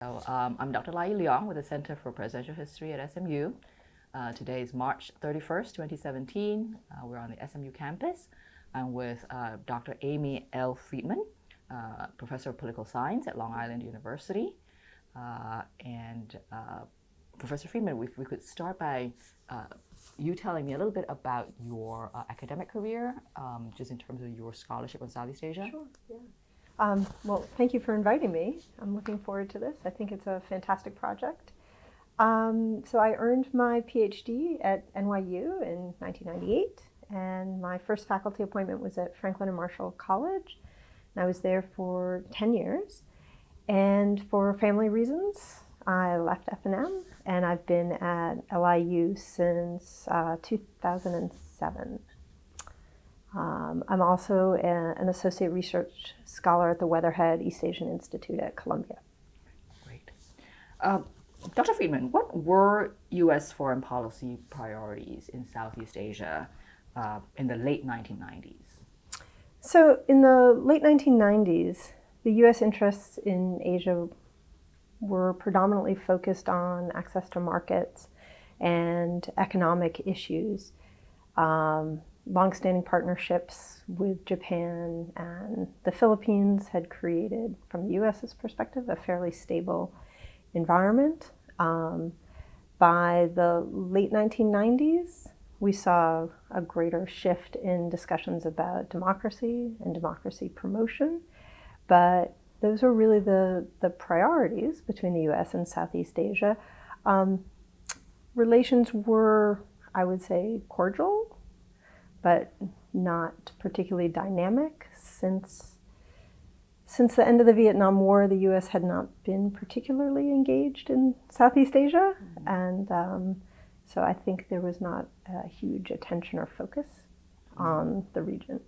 I'm Dr. Lai Leong with the Center for Presidential History at SMU. Today is March 31st, 2017. We're on the SMU campus. I'm with Dr. Amy L. Freedman, Professor of Political Science at Long Island University. Professor Freedman, if we could start by you telling me a little bit about your academic career, just in terms of your scholarship on Southeast Asia. Sure, yeah. Well, thank you for inviting me. I'm looking forward to this. I think it's a fantastic project. So I earned my PhD at NYU in 1998, and my first faculty appointment was at Franklin and Marshall College. And I was there for 10 years. And for family reasons, I left F&M, and I've been at LIU since 2007. I'm also an associate research scholar at the Weatherhead East Asian Institute at Columbia. Great. Dr. Freedman, what were U.S. foreign policy priorities in Southeast Asia in the late 1990s? So in the late 1990s, the U.S. interests in Asia were predominantly focused on access to markets and economic issues. Longstanding partnerships with Japan and the Philippines had created, from the U.S.'s perspective, a fairly stable environment. By the late 1990s, we saw a greater shift in discussions about democracy and democracy promotion. But those were really the priorities between the U.S. and Southeast Asia. Relations were, I would say, cordial, but not particularly dynamic. Since the end of the Vietnam War, the U.S. had not been particularly engaged in Southeast Asia, and so I think there was not a huge attention or focus on the region.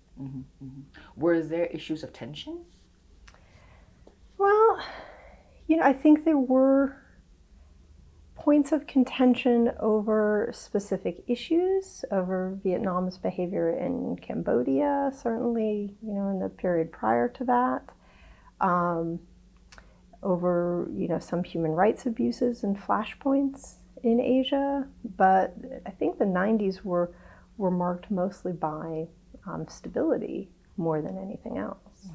Were there issues of tension? Well, I think there were points of contention over specific issues, over Vietnam's behavior in Cambodia, certainly, in the period prior to that, over, some human rights abuses and flashpoints in Asia. But I think the 90s were marked mostly by stability more than anything else.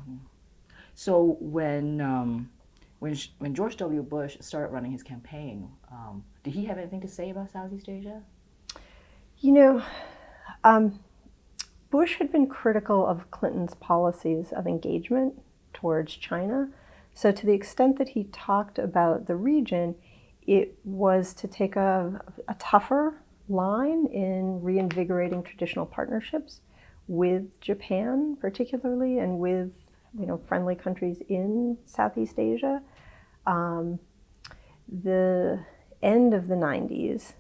So when George W. Bush started running his campaign, did he have anything to say about Southeast Asia? Bush had been critical of Clinton's policies of engagement towards China. So to the extent that he talked about the region, it was to take a tougher line in reinvigorating traditional partnerships with Japan, particularly, and with friendly countries in Southeast Asia. The end of the 90s,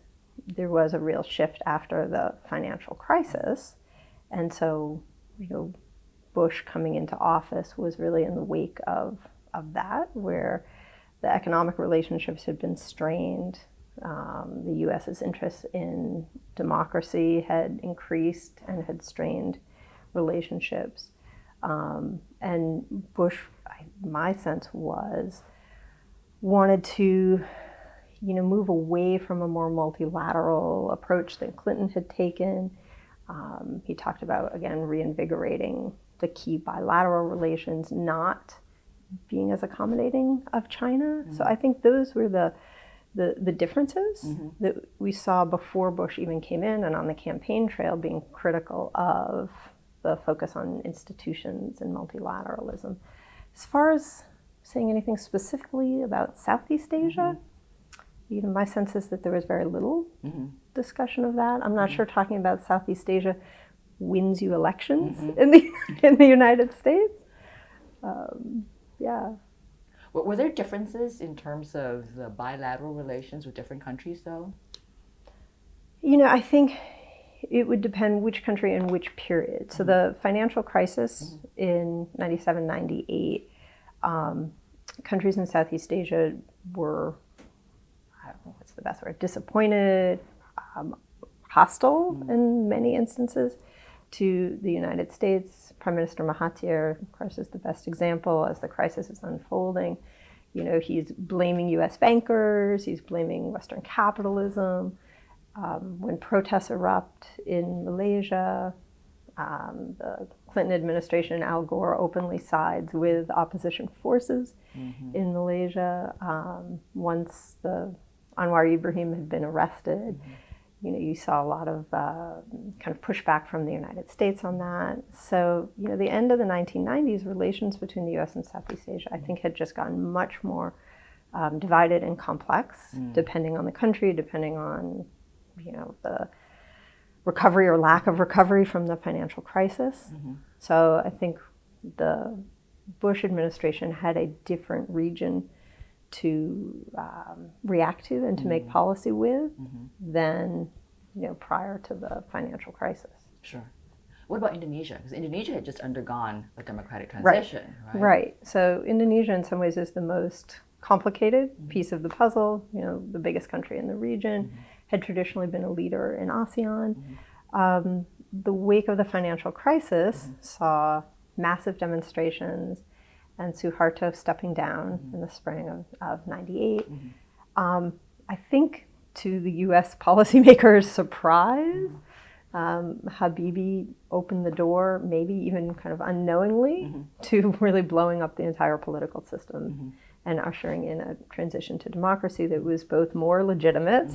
there was a real shift after the financial crisis. And so, Bush coming into office was really in the wake of that, where the economic relationships had been strained. The U.S.'s interest in democracy had increased and had strained relationships. And Bush, my sense wanted to, move away from a more multilateral approach that Clinton had taken. He talked about, again, reinvigorating the key bilateral relations, not being as accommodating of China. So I think those were the differences that we saw before Bush even came in, and on the campaign trail being critical of the focus on institutions and multilateralism. As far as saying anything specifically about Southeast Asia, my sense is that there was very little discussion of that. I'm not sure talking about Southeast Asia wins you elections in the United States. Were there differences in terms of the bilateral relations with different countries, though? I think it would depend which country and which period. So the financial crisis in 97, 98, countries in Southeast Asia were, I don't know what's the best word, disappointed, hostile in many instances to the United States. Prime Minister Mahathir, of course, is the best example as the crisis is unfolding. He's blaming U.S. bankers, he's blaming Western capitalism. When protests erupt in Malaysia, the Clinton administration, Al Gore, openly sides with opposition forces in Malaysia. Once the Anwar Ibrahim had been arrested, you saw a lot of kind of pushback from the United States on that. So, the end of the 1990s, relations between the U.S. and Southeast Asia, I think, had just gotten much more divided and complex, depending on the country, depending on, the recovery or lack of recovery from the financial crisis. So I think the Bush administration had a different region to react to and to make policy with than prior to the financial crisis. Sure. What about Indonesia? Because Indonesia had just undergone a democratic transition, right? Right. So Indonesia in some ways is the most complicated piece of the puzzle. The biggest country in the region, had traditionally been a leader in ASEAN. The wake of the financial crisis saw massive demonstrations and Suharto stepping down in the spring of 98. I think to the US policymakers' surprise, Habibie opened the door, maybe even kind of unknowingly, to really blowing up the entire political system and ushering in a transition to democracy that was both more legitimate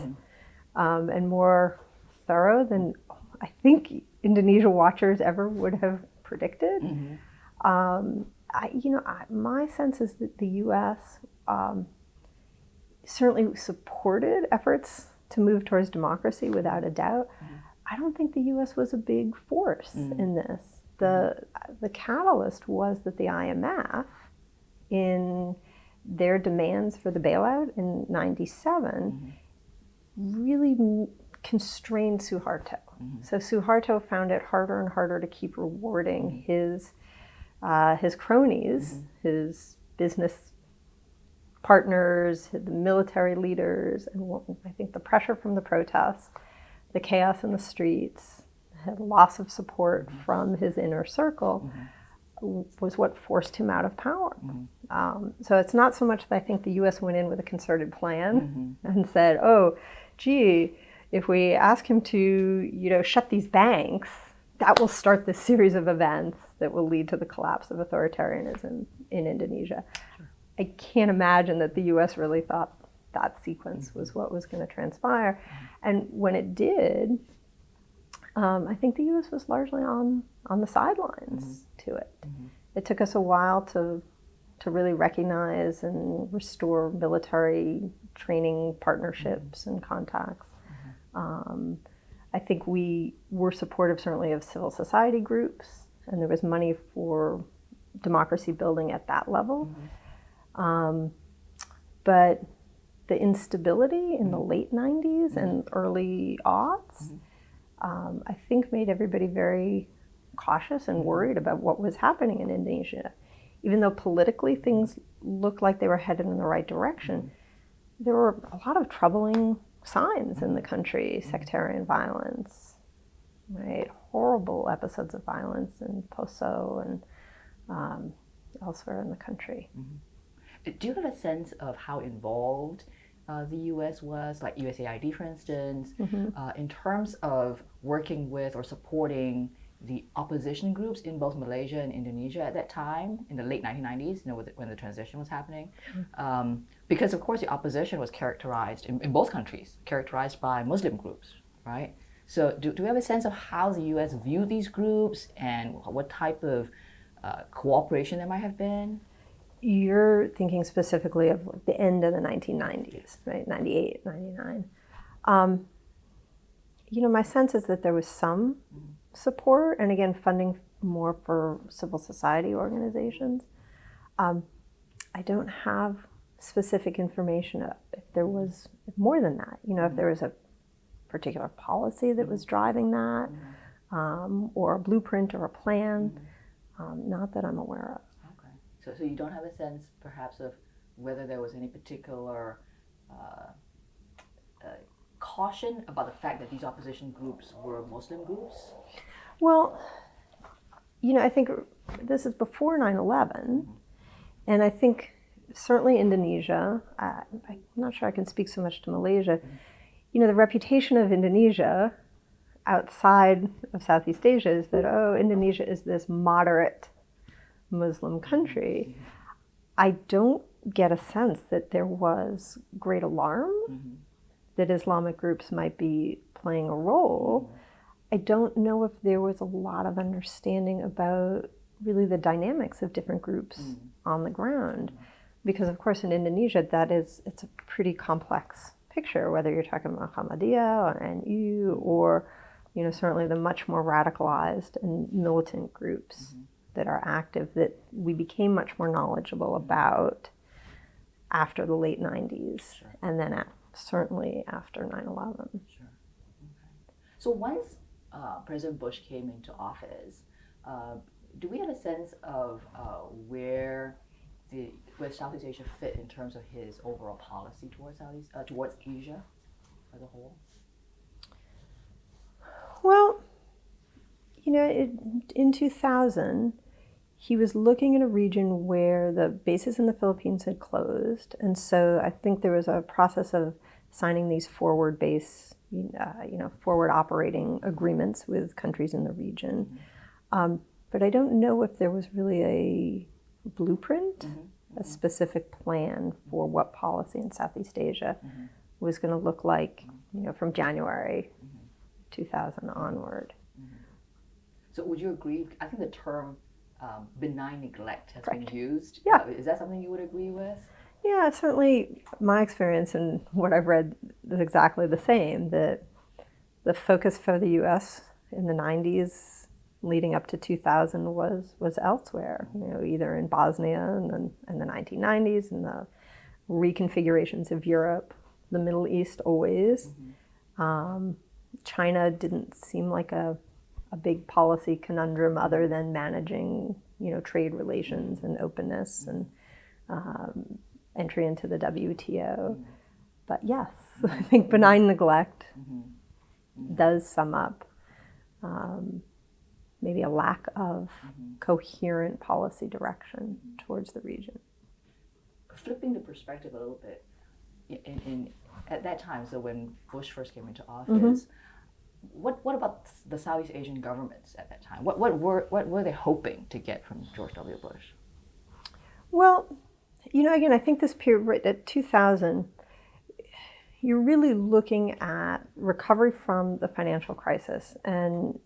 and more thorough than I think Indonesia watchers ever would have predicted. My sense is that the U.S. Certainly supported efforts to move towards democracy without a doubt. I don't think the U.S. was a big force in this. The catalyst was that the IMF, in their demands for the bailout in 97, really constrained Suharto. So Suharto found it harder and harder to keep rewarding his cronies, his business partners, the military leaders, and I think the pressure from the protests, the chaos in the streets, the loss of support from his inner circle was what forced him out of power. So it's not so much that I think the U.S. went in with a concerted plan and said, oh, gee, if we ask him to, shut these banks, that will start this series of events that will lead to the collapse of authoritarianism in Indonesia. I can't imagine that the U.S. really thought that sequence was what was going to transpire. And when it did, I think the U.S. was largely on the sidelines to it. It took us a while to really recognize and restore military training partnerships and contacts. I think we were supportive certainly of civil society groups, and there was money for democracy building at that level. But the instability in the late 90s and early aughts, I think made everybody very cautious and worried about what was happening in Indonesia. Even though politically things looked like they were headed in the right direction, there were a lot of troubling signs in the country, sectarian violence, right? Horrible episodes of violence in Poso and elsewhere in the country. Do you have a sense of how involved the U.S. was, like USAID, for instance, in terms of working with or supporting the opposition groups in both Malaysia and Indonesia at that time, in the late 1990s, when the transition was happening? Because, of course, the opposition was characterized, in both countries, characterized by Muslim groups, right? So do we have a sense of how the U.S. viewed these groups and what type of cooperation there might have been? You're thinking specifically of the end of the 1990s, right? 98, 99. My sense is that there was some support, and again, funding more for civil society organizations. I don't have specific information if there was more than that. If there was a particular policy that was driving that, or a blueprint or a plan, not that I'm aware of. So you don't have a sense, perhaps, of whether there was any particular caution about the fact that these opposition groups were Muslim groups? Well, I think this is before 9/11, and I think certainly Indonesia. I'm not sure I can speak so much to Malaysia. You know, the reputation of Indonesia outside of Southeast Asia is that, oh, Indonesia is this moderate Muslim country. I don't get a sense that there was great alarm that Islamic groups might be playing a role. I don't know if there was a lot of understanding about really the dynamics of different groups on the ground. Because of course in Indonesia, it's a pretty complex picture, whether you're talking about Muhammadiyah or NU or, you know, certainly the much more radicalized and militant groups that are active that we became much more knowledgeable about after the late 90s and then certainly after 9/11. Sure. Okay. So once President Bush came into office, do we have a sense of where Southeast Asia fit in terms of his overall policy towards Asia as a whole? Well, you know, in 2000, he was looking at a region where the bases in the Philippines had closed, and so I think there was a process of signing these forward operating agreements with countries in the region. But I don't know if there was really a blueprint, a specific plan for what policy in Southeast Asia was going to look like, you know, from January 2000 onward. So would you agree? I think the term benign neglect has Correct. been used. Yeah. Is that something you would agree with? Yeah, certainly my experience and what I've read is exactly the same, that the focus for the U.S. in the 90s leading up to 2000 was elsewhere, you know, either in Bosnia in the 1990s and the reconfigurations of Europe, the Middle East always. China didn't seem like a big policy conundrum other than managing, you know, trade relations and openness and entry into the WTO. But yes, I think benign neglect does sum up maybe a lack of coherent policy direction towards the region. Flipping the perspective a little bit, at that time, so when Bush first came into office, what about the Southeast Asian governments at that time? What were they hoping to get from George W. Bush? Well, you know, again, I think this period right at 2000, you're really looking at recovery from the financial crisis, and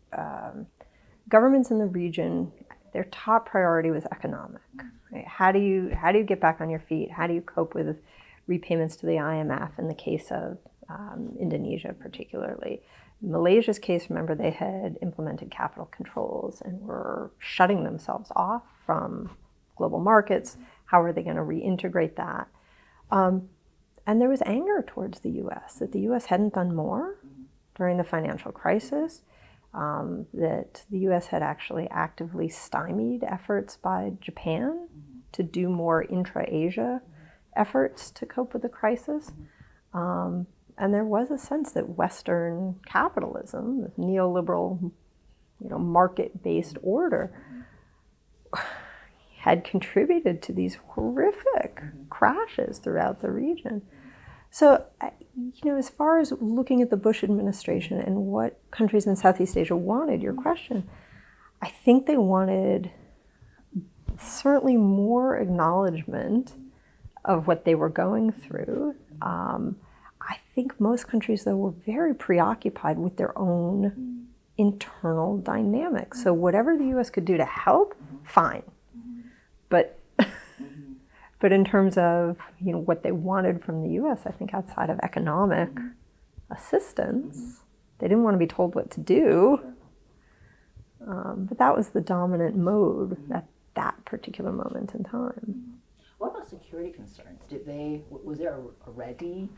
governments in the region, their top priority was economic. Right? How do you get back on your feet? How do you cope with repayments to the IMF in the case of Indonesia particularly? In Malaysia's case, remember, they had implemented capital controls and were shutting themselves off from global markets. How are they going to reintegrate that? And there was anger towards the U.S. that the U.S. hadn't done more during the financial crisis, that the U.S. had actually actively stymied efforts by Japan to do more intra-Asia efforts to cope with the crisis. And there was a sense that Western capitalism, the neoliberal, you know, market-based order, had contributed to these horrific crashes throughout the region. So, you know, as far as looking at the Bush administration and what countries in Southeast Asia wanted, your question, I think they wanted certainly more acknowledgement of what they were going through. I think most countries, though, were very preoccupied with their own internal dynamics. So whatever the U.S. could do to help, fine. But in terms of, you know, what they wanted from the U.S., I think outside of economic assistance, they didn't want to be told what to do. But that was the dominant mode at that particular moment in time. What about security concerns? Was there already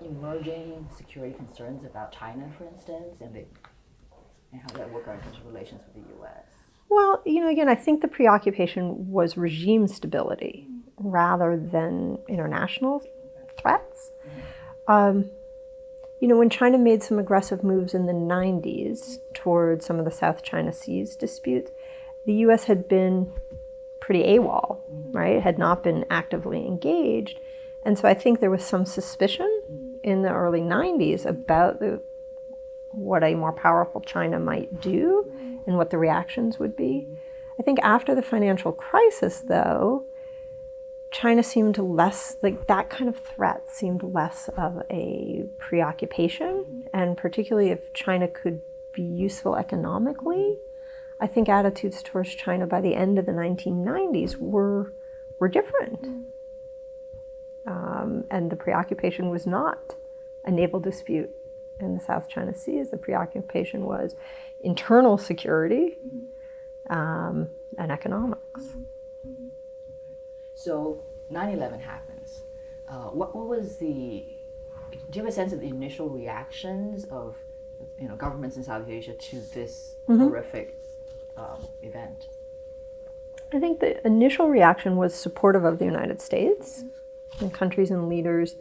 emerging security concerns about China, for instance, and how that worked out in terms of relations with the U.S.? Well, you know, again, I think the preoccupation was regime stability rather than international threats. You know, when China made some aggressive moves in the 90s towards some of the South China Seas disputes, the U.S. had been pretty AWOL, right? Had not been actively engaged. And so I think there was some suspicion in the early 90s about what a more powerful China might do and what the reactions would be. I think after the financial crisis, though, China seemed less, like that kind of threat seemed less of a preoccupation. And particularly if China could be useful economically, I think attitudes towards China by the end of the 1990s were different. And the preoccupation was not a naval dispute in the South China Sea, as the preoccupation was internal security and economics. So 9/11 happens. What was do you have a sense of the initial reactions of governments in South Asia to this horrific event? I think the initial reaction was supportive of the United States, and countries and leaders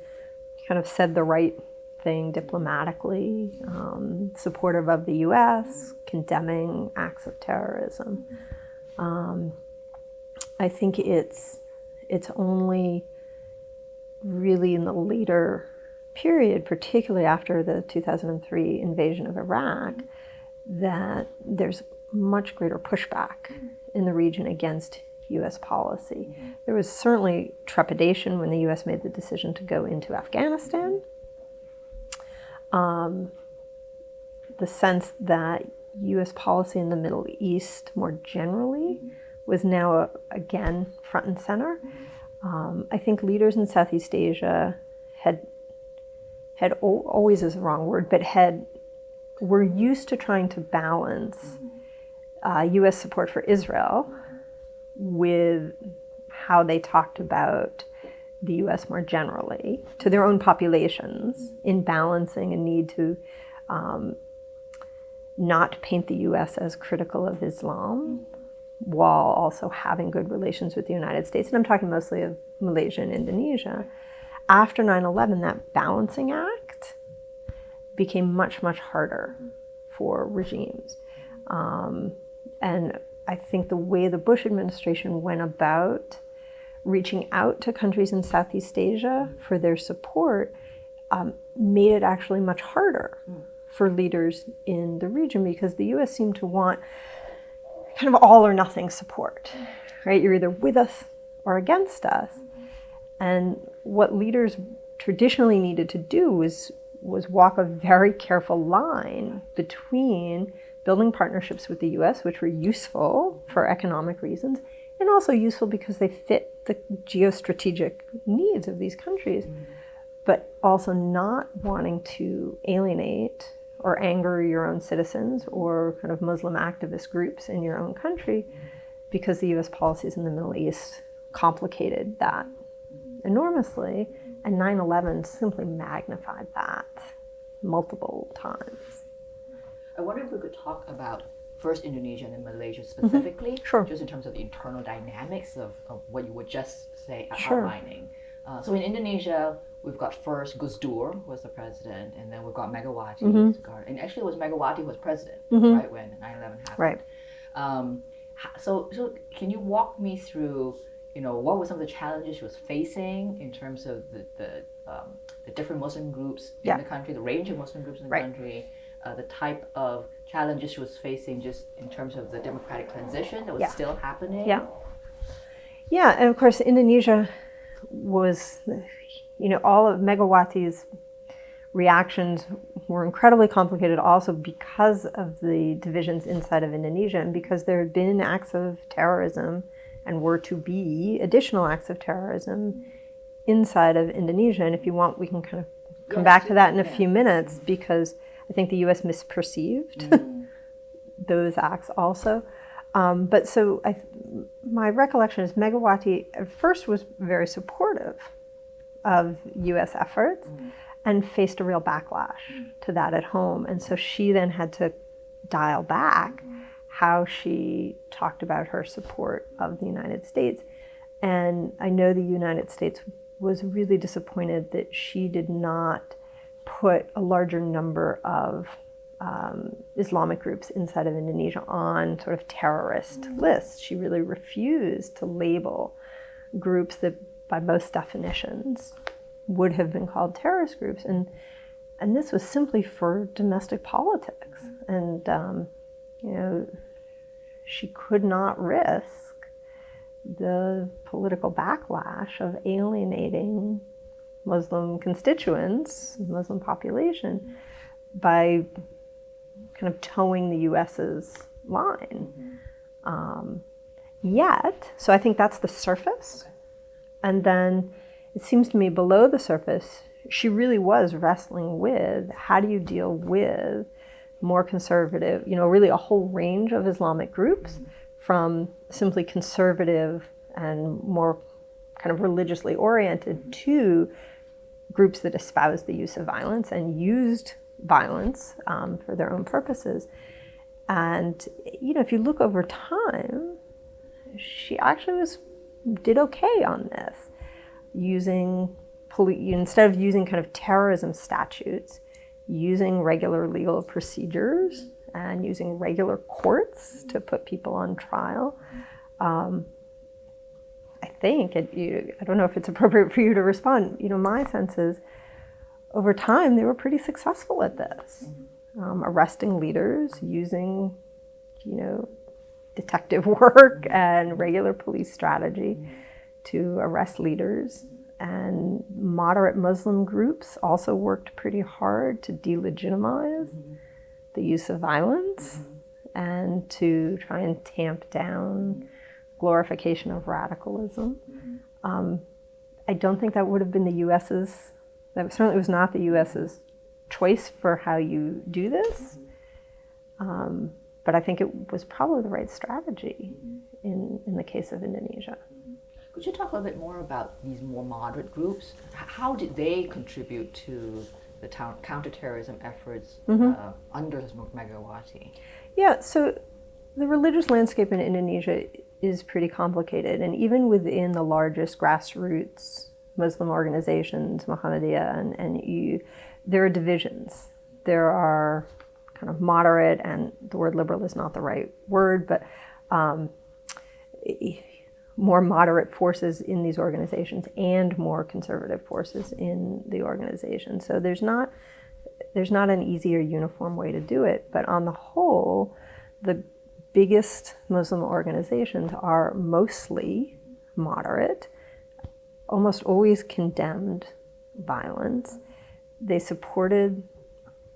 kind of said the right thing diplomatically, supportive of the U.S., condemning acts of terrorism. I think it's only really in the later period, particularly after the 2003 invasion of Iraq, that there's much greater pushback in the region against U.S. policy. There was certainly trepidation when the U.S. made the decision to go into Afghanistan. The sense that U.S. policy in the Middle East more generally was now again front and center. I think leaders in Southeast Asia had always is the wrong word, but were used to trying to balance U.S. support for Israel with how they talked about the U.S. more generally to their own populations in balancing a need to not paint the U.S. as critical of Islam while also having good relations with the United States. And I'm talking mostly of Malaysia and Indonesia. After 9/11, that balancing act became much, much harder for regimes. And I think the way the Bush administration went about reaching out to countries in Southeast Asia for their support made it actually much harder for leaders in the region, because the U.S. seemed to want kind of all or nothing support, right? You're either with us or against us. And what leaders traditionally needed to do was walk a very careful line between building partnerships with the U.S., which were useful for economic reasons, and also useful because they fit the geostrategic needs of these countries, but also not wanting to alienate or anger your own citizens or kind of Muslim activist groups in your own country, because the U.S. policies in the Middle East complicated that enormously, and 9/11 simply magnified that multiple times. I wonder if we could talk about first Indonesia and then Malaysia specifically, Sure. Just in terms of the internal dynamics of what you would just say Sure. outlining. So in Indonesia, we've got first Gus Dur was the president, and then we've got Megawati. And actually it was Megawati who was president, right, when 9/11 happened. Right. So can you walk me through, what were some of the challenges she was facing in terms of the different Muslim groups in the country, the range of Muslim groups in the country, the type of challenges she was facing just in terms of the democratic transition that was still happening? Yeah, and of course Indonesia was, all of Megawati's reactions were incredibly complicated also because of the divisions inside of Indonesia, and because there had been acts of terrorism and were to be additional acts of terrorism inside of Indonesia. And if you want, we can kind of come back to that in a few minutes, because I think the U.S. misperceived those acts also. But so my recollection is Megawati at first was very supportive of U.S. efforts and faced a real backlash to that at home. And so she then had to dial back how she talked about her support of the United States. And I know the United States was really disappointed that she did not put a larger number of Islamic groups inside of Indonesia on sort of terrorist lists. She really refused to label groups that by most definitions would have been called terrorist groups. And this was simply for domestic politics. And, she could not risk the political backlash of alienating Muslim constituents, Muslim population, by kind of towing the US's line. So I think that's the surface. And then it seems to me below the surface, she really was wrestling with how do you deal with more conservative, really a whole range of Islamic groups, from simply conservative and more kind of religiously oriented to groups that espoused the use of violence and used violence for their own purposes. And, if you look over time, she actually did okay on this, instead of using kind of terrorism statutes, using regular legal procedures and using regular courts to put people on trial. I think, I don't know if it's appropriate for you to respond, my sense is over time they were pretty successful at this, arresting leaders, using, detective work and regular police strategy to arrest leaders. And moderate Muslim groups also worked pretty hard to delegitimize the use of violence and to try and tamp down glorification of radicalism. I don't think that would have been that certainly was not the US's choice for how you do this. But I think it was probably the right strategy in the case of Indonesia. Could you talk a little bit more about these more moderate groups? How did they contribute to the counterterrorism efforts under Megawati? Yeah, so the religious landscape in Indonesia is pretty complicated, and even within the largest grassroots Muslim organizations, Muhammadiyah and EU, there are divisions. There are kind of moderate, and the word liberal is not the right word, but more moderate forces in these organizations and more conservative forces in the organization. So there's not an easy or uniform way to do it, but on the whole, the biggest Muslim organizations are mostly moderate, almost always condemned violence. They supported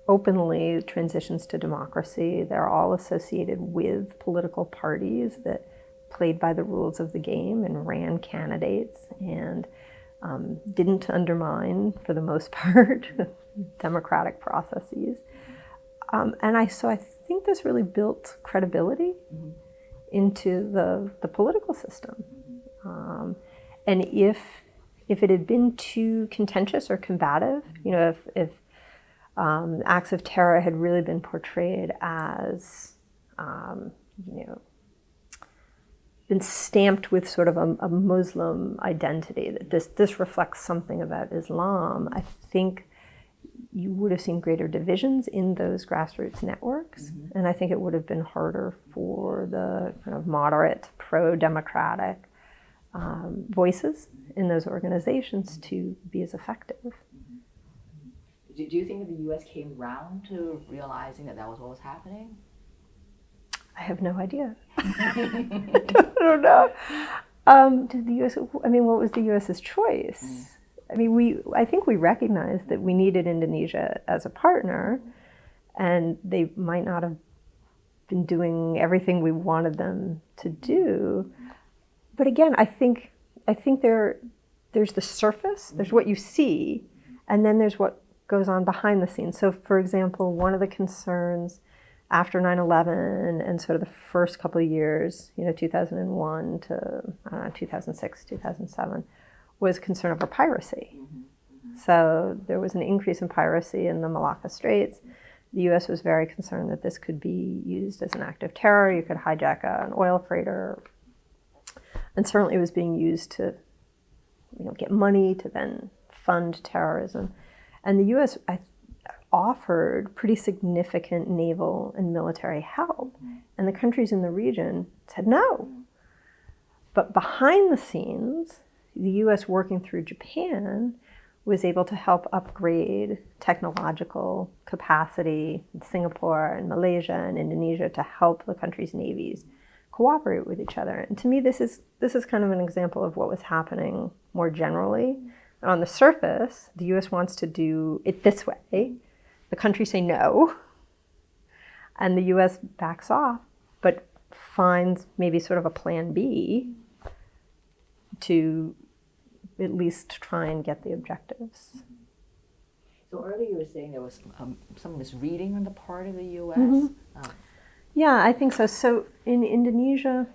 openly transitions to democracy. They're all associated with political parties that played by the rules of the game and ran candidates and didn't undermine, for the most part, democratic processes. So I think this really built credibility into the political system. And if it had been too contentious or combative, if acts of terror had really been portrayed as, been stamped with sort of a Muslim identity, that this reflects something about Islam, I think you would have seen greater divisions in those grassroots networks. And I think it would have been harder for the kind of moderate, pro-democratic voices in those organizations to be as effective. Do you think that the U.S. came round to realizing that was what was happening? I have no idea. I don't know. Did the U.S. What was the U.S.'s choice? I think we recognized that we needed Indonesia as a partner, and they might not have been doing everything we wanted them to do. But again, I think there's the surface, there's what you see, and then there's what goes on behind the scenes. So, for example, one of the concerns after 9/11 and sort of the first couple of years, 2001 to 2006, 2007, was concern over piracy. So there was an increase in piracy in the Malacca Straits. The U.S. was very concerned that this could be used as an act of terror. You could hijack an oil freighter. And certainly it was being used to get money to then fund terrorism. And the U.S., offered pretty significant naval and military help. And the countries in the region said no. But behind the scenes, the US working through Japan was able to help upgrade technological capacity in Singapore and Malaysia and Indonesia to help the countries' navies cooperate with each other. And to me, this is kind of an example of what was happening more generally. And on the surface, the US wants to do it this way. The countries say no, and the US backs off, but finds maybe sort of a plan B to at least try and get the objectives. So earlier you were saying there was some misreading on the part of the U.S. Yeah, I think so. So in Indonesia,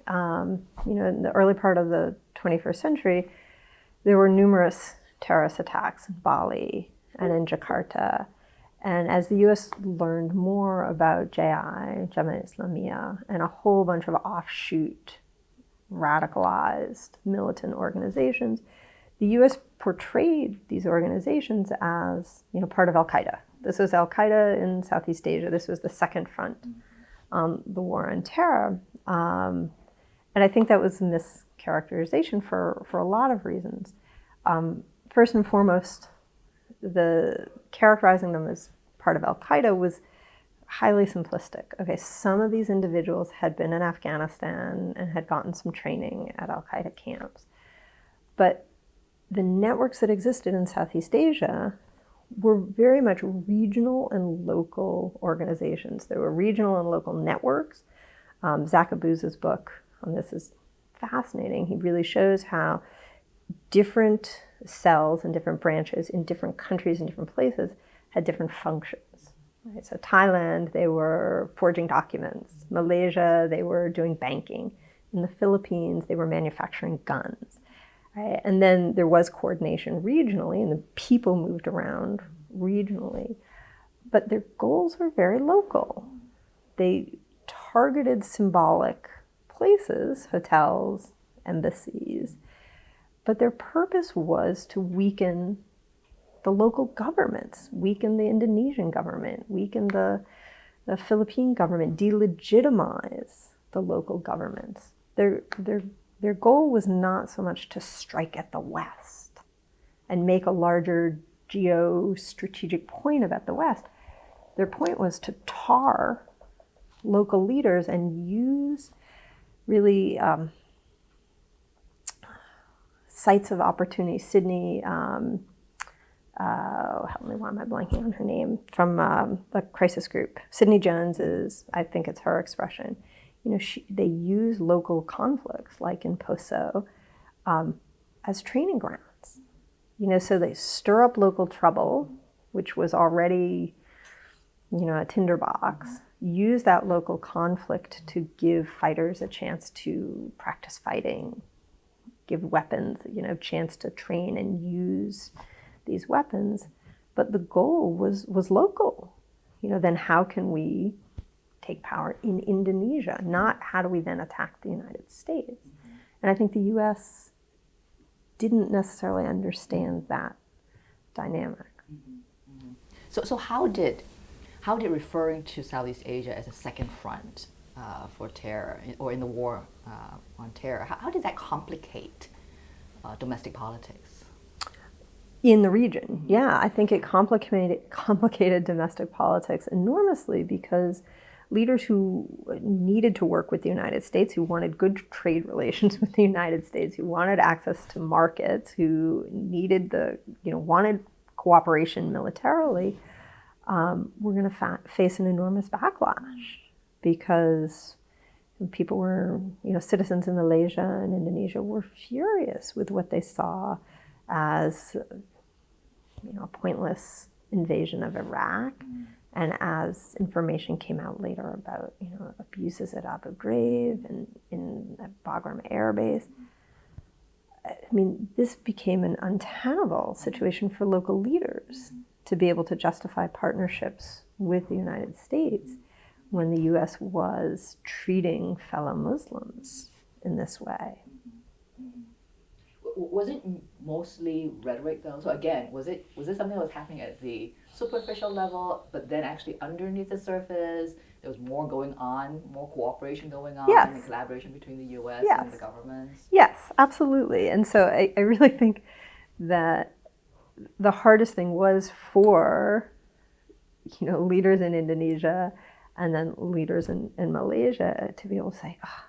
in the early part of the 21st century, there were numerous terrorist attacks in Bali and in Jakarta. And as the U.S. learned more about JI, Jamaah Islamiyah, and a whole bunch of offshoot, radicalized militant organizations, the U.S. portrayed these organizations as, part of Al-Qaeda. This was Al-Qaeda in Southeast Asia. This was the second front, the war on terror. And I think that was a mischaracterization for a lot of reasons. First and foremost, the characterizing them as part of Al-Qaeda was highly simplistic. Okay, some of these individuals had been in Afghanistan and had gotten some training at Al-Qaeda camps. But the networks that existed in Southeast Asia were very much regional and local organizations. There were regional and local networks. Zach Abuza's book on this is fascinating. He really shows how different cells and different branches in different countries and different places had different functions. Right? So Thailand, they were forging documents. Malaysia, they were doing banking. In the Philippines, they were manufacturing guns. Right? And then there was coordination regionally, and the people moved around regionally. But their goals were very local. They targeted symbolic places, hotels, embassies, but their purpose was to weaken the local governments, weaken the Indonesian government, weaken the Philippine government, delegitimize the local governments. Their goal was not so much to strike at the West and make a larger geostrategic point about the West. Their point was to tar local leaders and use really sites of opportunity. Sydney, help me, why am I blanking on her name? From the crisis group. Sydney Jones is, I think it's her expression. They use local conflicts, like in Poso, as training grounds. So they stir up local trouble, which was already, a tinderbox. Use that local conflict to give fighters a chance to practice fighting, give weapons, chance to train and use these weapons. But the goal was local. Then how can we take power in Indonesia? Not how do we then attack the United States? And I think the U.S. didn't necessarily understand that dynamic. So how did referring to Southeast Asia as a second front for terror, or in the war on terror, how did that complicate domestic politics? In the region, yeah, I think it complicated domestic politics enormously, because leaders who needed to work with the United States, who wanted good trade relations with the United States, who wanted access to markets, who needed wanted cooperation militarily, were going to face an enormous backlash, because people were, citizens in Malaysia and Indonesia were furious with what they saw as, a pointless invasion of Iraq. And as information came out later about, abuses at Abu Ghraib and at Bagram Air Base, this became an untenable situation for local leaders to be able to justify partnerships with the United States when the U.S. was treating fellow Muslims in this way. Was it mostly rhetoric though? So again, was it something that was happening at the superficial level, but then actually underneath the surface, there was more going on, more cooperation going on, Yes. and collaboration between the U.S. Yes. and the governments? Yes, absolutely. And so I really think that the hardest thing was for, leaders in Indonesia and then leaders in Malaysia to be able to say, oh,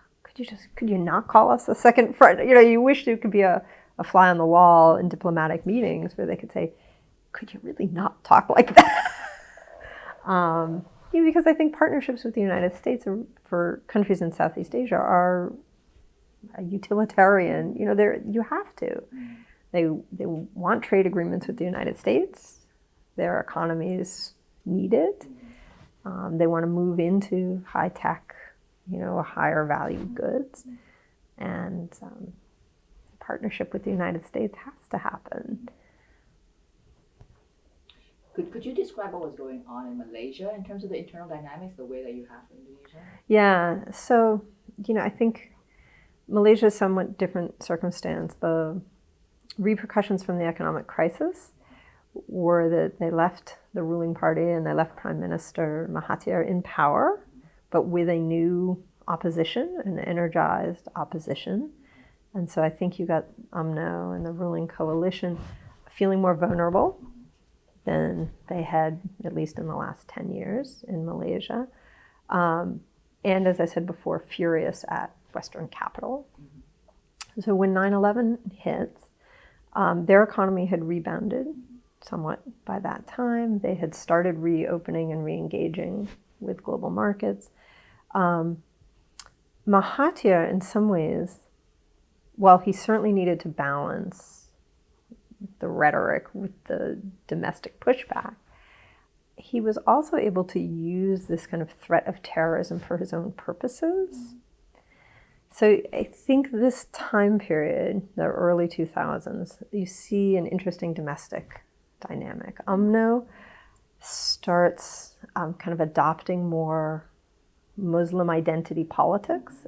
could you not call us a second front? You wish there could be a fly on the wall in diplomatic meetings where they could say, could you really not talk like that? Because I think partnerships with the United States for countries in Southeast Asia are utilitarian. You have to. They want trade agreements with the United States. Their economies need it. They want to move into high tech, higher value goods, and partnership with the United States has to happen. Could you describe what was going on in Malaysia in terms of the internal dynamics, the way that you have in Indonesia? Yeah, so, I think Malaysia is a somewhat different circumstance. The repercussions from the economic crisis were that they left the ruling party and they left Prime Minister Mahathir in power, but with a new opposition, an energized opposition. And so I think you got UMNO and the ruling coalition feeling more vulnerable than they had, at least in the last 10 years in Malaysia. And as I said before, furious at Western capital. So when 9/11 hits, their economy had rebounded somewhat by that time. They had started reopening and re-engaging with global markets. Mahathir, in some ways, while he certainly needed to balance the rhetoric with the domestic pushback, he was also able to use this kind of threat of terrorism for his own purposes. So I think this time period, the early 2000s, you see an interesting domestic dynamic. UMNO starts kind of adopting more Muslim identity politics,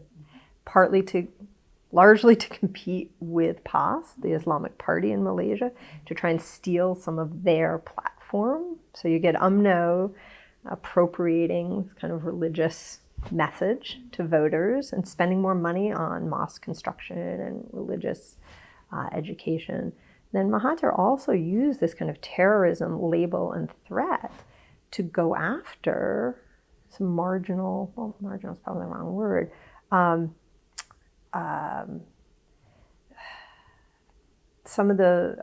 largely to compete with PAS, the Islamic Party in Malaysia, to try and steal some of their platform. So you get UMNO appropriating this kind of religious message to voters and spending more money on mosque construction and religious education. Then Mahathir also used this kind of terrorism label and threat to go after some marginal is probably the wrong word, some of the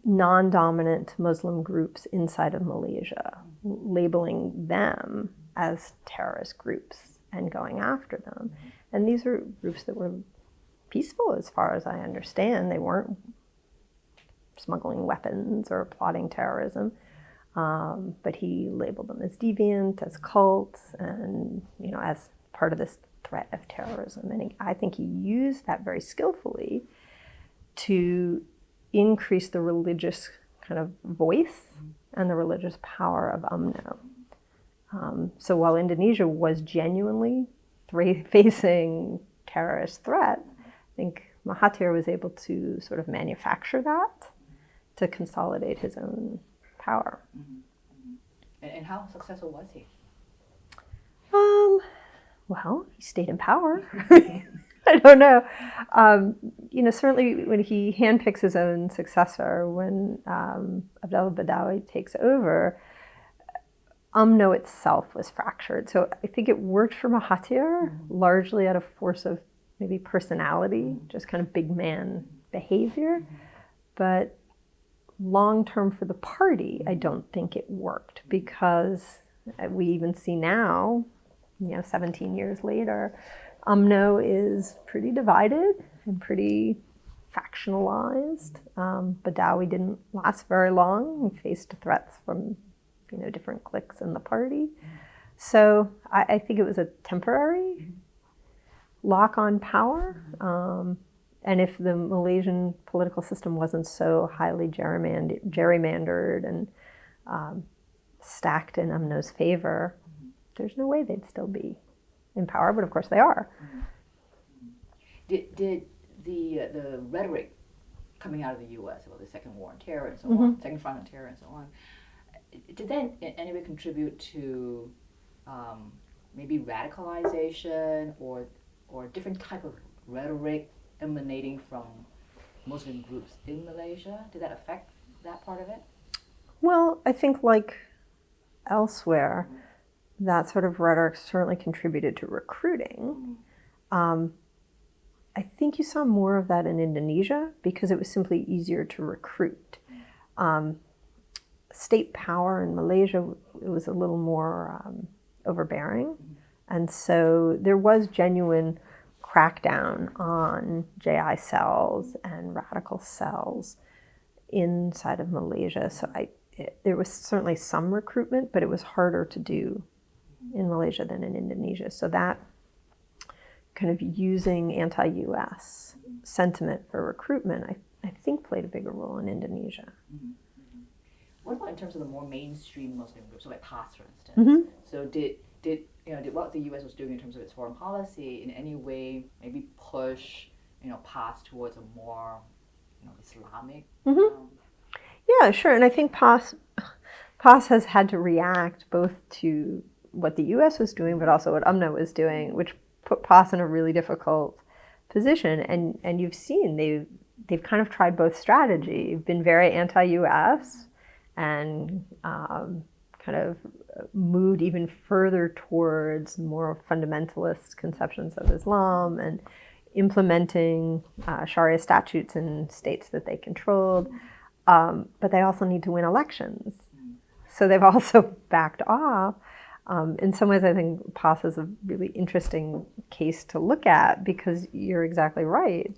non-dominant Muslim groups inside of Malaysia, labeling them as terrorist groups and going after them. And these are groups that were peaceful as far as I understand. They weren't smuggling weapons or plotting terrorism, but he labeled them as deviant, as cults, and as part of this threat of terrorism. And I think he used that very skillfully to increase the religious kind of voice and the religious power of UMNO. So while Indonesia was genuinely facing terrorist threats, I think Mahathir was able to sort of manufacture that to consolidate his own power. And how successful was he? Well, he stayed in power. I don't know. Certainly when he handpicks his own successor, when Abdullah Badawi takes over, UMNO itself was fractured. So I think it worked for Mahathir largely out of force of maybe personality, just kind of big man behavior. But long term for the party, I don't think it worked, because we even see now, 17 years later, UMNO is pretty divided and pretty factionalized. Badawi didn't last very long. He faced threats from different cliques in the party. So I think it was a temporary lock on power. And if the Malaysian political system wasn't so highly gerrymandered and stacked in UMNO's favor, there's no way they'd still be in power, but of course they are. Did the rhetoric coming out of the U.S. about the second war on terror and so on, second front on terror and so on, did that in any way contribute to maybe radicalization or different type of rhetoric emanating from Muslim groups in Malaysia? Did that affect that part of it? Well, I think like elsewhere, that sort of rhetoric certainly contributed to recruiting. I think you saw more of that in Indonesia because it was simply easier to recruit. State power in Malaysia, it was a little more overbearing. And so there was genuine crackdown on JI cells and radical cells inside of Malaysia. So there was certainly some recruitment, but it was harder to do in Malaysia than in Indonesia. So that kind of using anti-US sentiment for recruitment, I think played a bigger role in Indonesia. What about in terms of the more mainstream Muslim groups, so like PAS, for instance? So did what the U.S. was doing in terms of its foreign policy in any way maybe push PAS towards a more Islamic? Yeah, sure. And I think PAS has had to react both to what the U.S. was doing, but also what UMNO was doing, which put PAS in a really difficult position. And you've seen they've kind of tried both strategy, been very anti-U.S. and kind of moved even further towards more fundamentalist conceptions of Islam and implementing Sharia statutes in states that they controlled. But they also need to win elections. So they've also backed off. In some ways, I think PAS is a really interesting case to look at because you're exactly right.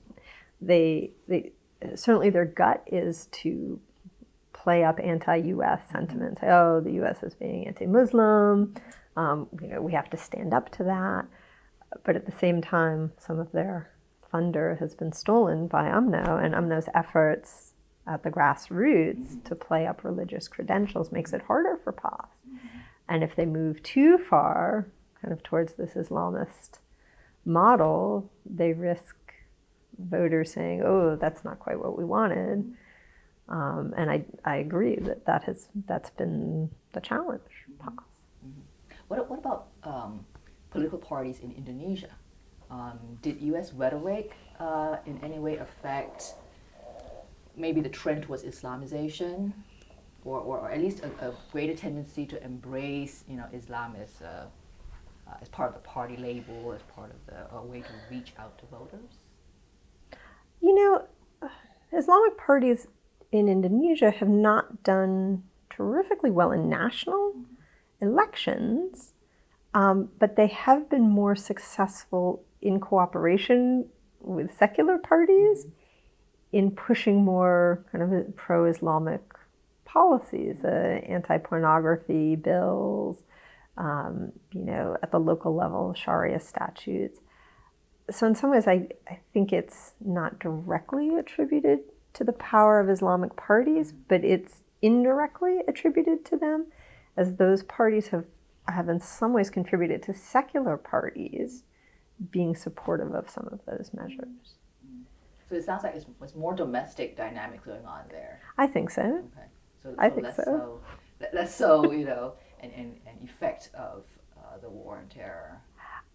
They certainly their gut is to play up anti-U.S. sentiment. Say, oh, the U.S. is being anti-Muslim. We have to stand up to that. But at the same time, some of their thunder has been stolen by UMNO, and UMNO's efforts at the grassroots to play up religious credentials makes it harder for PAS. And if they move too far, kind of towards this Islamist model, they risk voters saying, "Oh, that's not quite what we wanted." And I agree that's been the challenge. PAS. What about political parties in Indonesia? Did U.S. rhetoric in any way affect maybe the trend towards Islamization? Or at least a greater tendency to embrace, Islam as part of the party label, as part of a way to reach out to voters? Islamic parties in Indonesia have not done terrifically well in national elections, but they have been more successful in cooperation with secular parties in pushing more kind of pro-Islamic policies, anti-pornography bills, at the local level, Sharia statutes. So in some ways, I think it's not directly attributed to the power of Islamic parties, but it's indirectly attributed to them, as those parties have in some ways contributed to secular parties being supportive of some of those measures. So it sounds like it's more domestic dynamics going on there. I think so. Okay. So I think less so, an effect of the war on terror.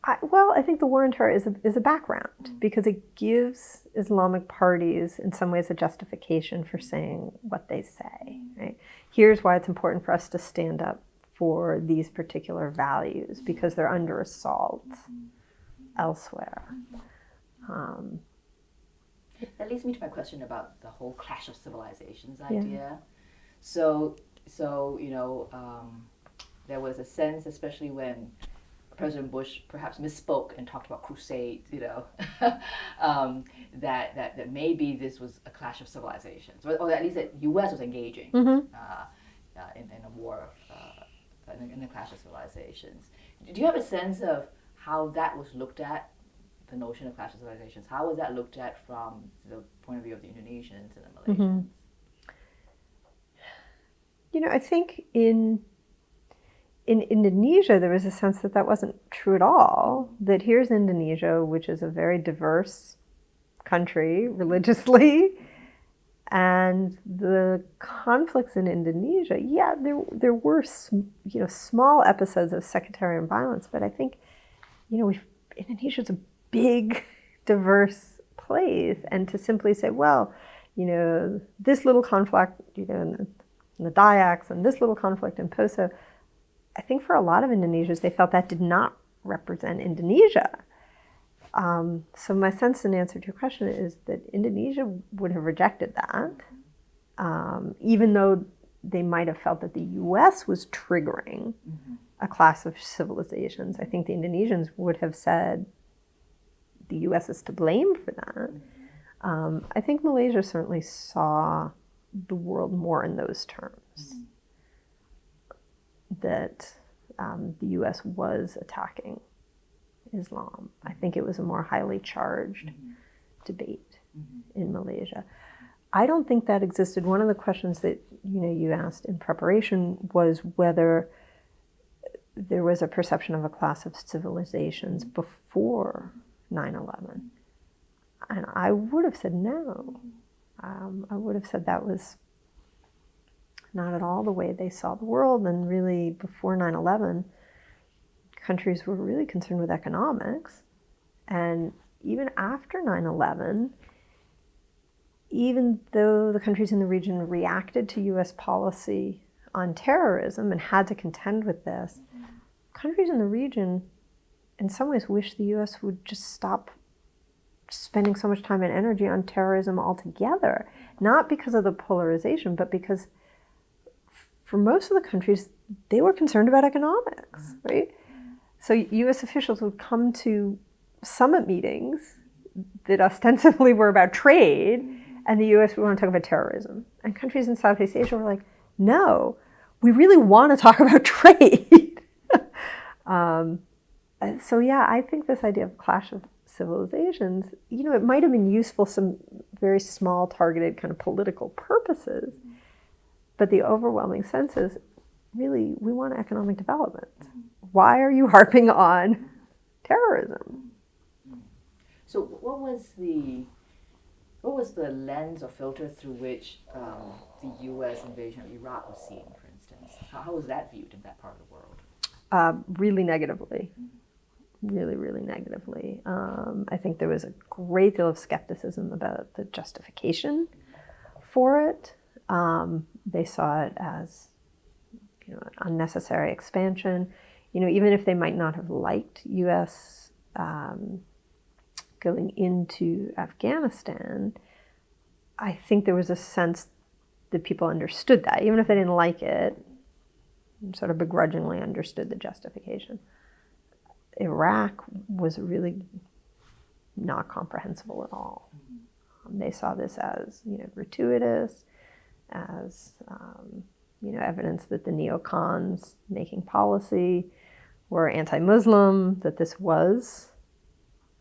I think the war on terror is a background because it gives Islamic parties, in some ways, a justification for saying what they say. Right? Here's why it's important for us to stand up for these particular values because they're under assault elsewhere. That leads me to my question about the whole clash of civilizations idea. So there was a sense, especially when President Bush perhaps misspoke and talked about crusades, that maybe this was a clash of civilizations, or at least that U.S. was engaging in a war, in a clash of civilizations. Do you have a sense of how that was looked at, the notion of clash of civilizations? How was that looked at from the point of view of the Indonesians and the Malaysians? I think in Indonesia, there was a sense that wasn't true at all, that here's Indonesia, which is a very diverse country religiously. And the conflicts in Indonesia, yeah, there were small episodes of sectarian violence, but I think Indonesia's a big, diverse place, and to simply say, well, this little conflict, in the Dayaks, and this little conflict in Poso, I think for a lot of Indonesians, they felt that did not represent Indonesia. So my sense in answer to your question is that Indonesia would have rejected that, even though they might have felt that the U.S. was triggering a clash of civilizations. I think the Indonesians would have said the U.S. is to blame for that. I think Malaysia certainly saw the world more in those terms, that the U.S. was attacking Islam. I think it was a more highly charged debate in Malaysia. I don't think that existed. One of the questions that you asked in preparation was whether there was a perception of a class of civilizations before 9/11. And I would have said no. I would have said that was not at all the way they saw the world. And really, before 9/11, countries were really concerned with economics. And even after 9/11, even though the countries in the region reacted to U.S. policy on terrorism and had to contend with this, countries in the region in some ways wish the U.S. would just stop spending so much time and energy on terrorism altogether. Not because of the polarization, but because for most of the countries, they were concerned about economics, right? So U.S. officials would come to summit meetings that ostensibly were about trade, and the U.S. would want to talk about terrorism. And countries in Southeast Asia were like, no, we really want to talk about trade. So yeah, I think this idea of clash of civilizations, it might have been useful some very small targeted kind of political purposes, but the overwhelming sense is really we want economic development. Why are you harping on terrorism? So what was the lens or filter through which the U.S. invasion of Iraq was seen, for instance? How was that viewed in that part of the world? Really negatively. Really, really negatively. I think there was a great deal of skepticism about the justification for it. They saw it as unnecessary expansion. Even if they might not have liked U.S. Going into Afghanistan, I think there was a sense that people understood that. Even if they didn't like it, sort of begrudgingly understood the justification. Iraq was really not comprehensible at all. They saw this as gratuitous, as evidence that the neocons making policy were anti-Muslim, that this was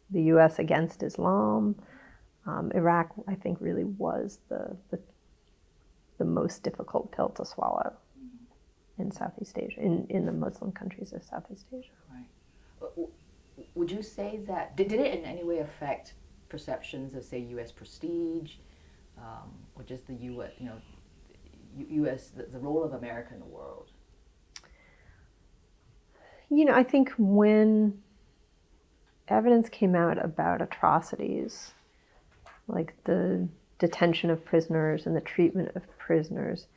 the U.S. against Islam. Iraq, I think, really was the most difficult pill to swallow in Southeast Asia, in the Muslim countries of Southeast Asia. Right. Would you say that, did it in any way affect perceptions of, say, U.S. prestige, or just the U.S., U.S., the role of America in the world? I think when evidence came out about atrocities, like the detention of prisoners and the treatment of prisoners,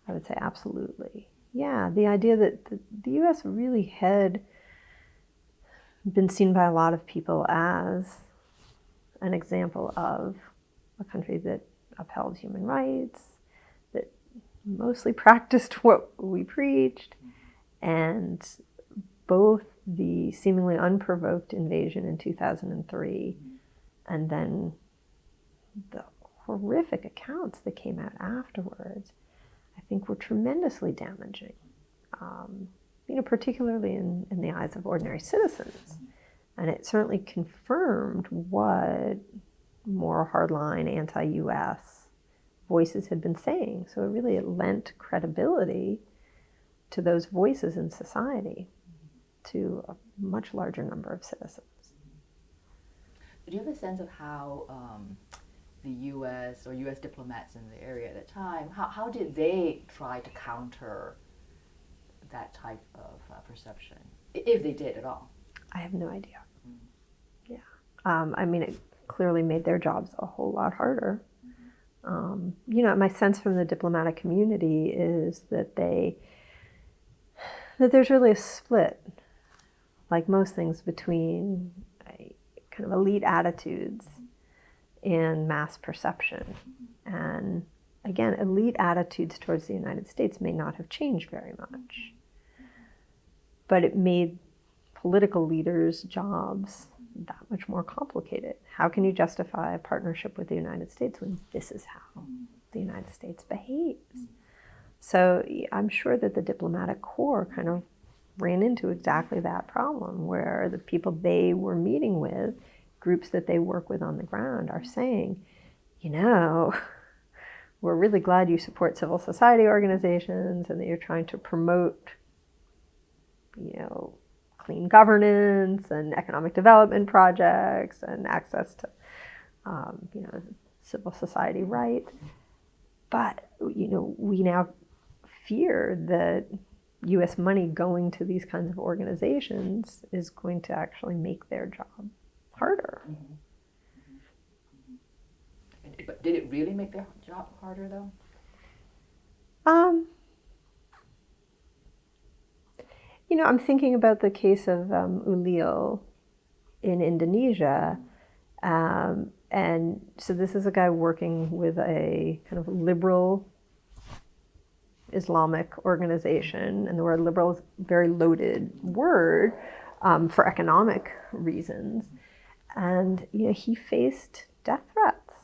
I would say absolutely. Yeah, the idea that the U.S. really had been seen by a lot of people as an example of a country that upheld human rights, that mostly practiced what we preached, and both the seemingly unprovoked invasion in 2003 and then the horrific accounts that came out afterwards, I think were tremendously damaging, particularly in the eyes of ordinary citizens. And it certainly confirmed what more hardline anti-U.S. voices had been saying. So it lent credibility to those voices in society to a much larger number of citizens. Do you have a sense of how the U.S. or U.S. diplomats in the area at the time, how did they try to counter that type of perception, if they did at all? I have no idea. Yeah. I mean, it clearly made their jobs a whole lot harder. My sense from the diplomatic community is that there's really a split, like most things, between kind of elite attitudes and mass perception. And again, elite attitudes towards the United States may not have changed very much, but it made political leaders' jobs that much more complicated. How can you justify a partnership with the United States when this is how the United States behaves? So I'm sure that the diplomatic corps kind of ran into exactly that problem, where the people they were meeting with, groups that they work with on the ground, are saying, we're really glad you support civil society organizations and that you're trying to promote, clean governance and economic development projects and access to, civil society rights. But, we now fear that U.S. money going to these kinds of organizations is going to actually make their job harder. But did it really make their job harder, though? I'm thinking about the case of Ulil in Indonesia. And so this is a guy working with a kind of liberal Islamic organization, and the word liberal is a very loaded word for economic reasons. And he faced death threats,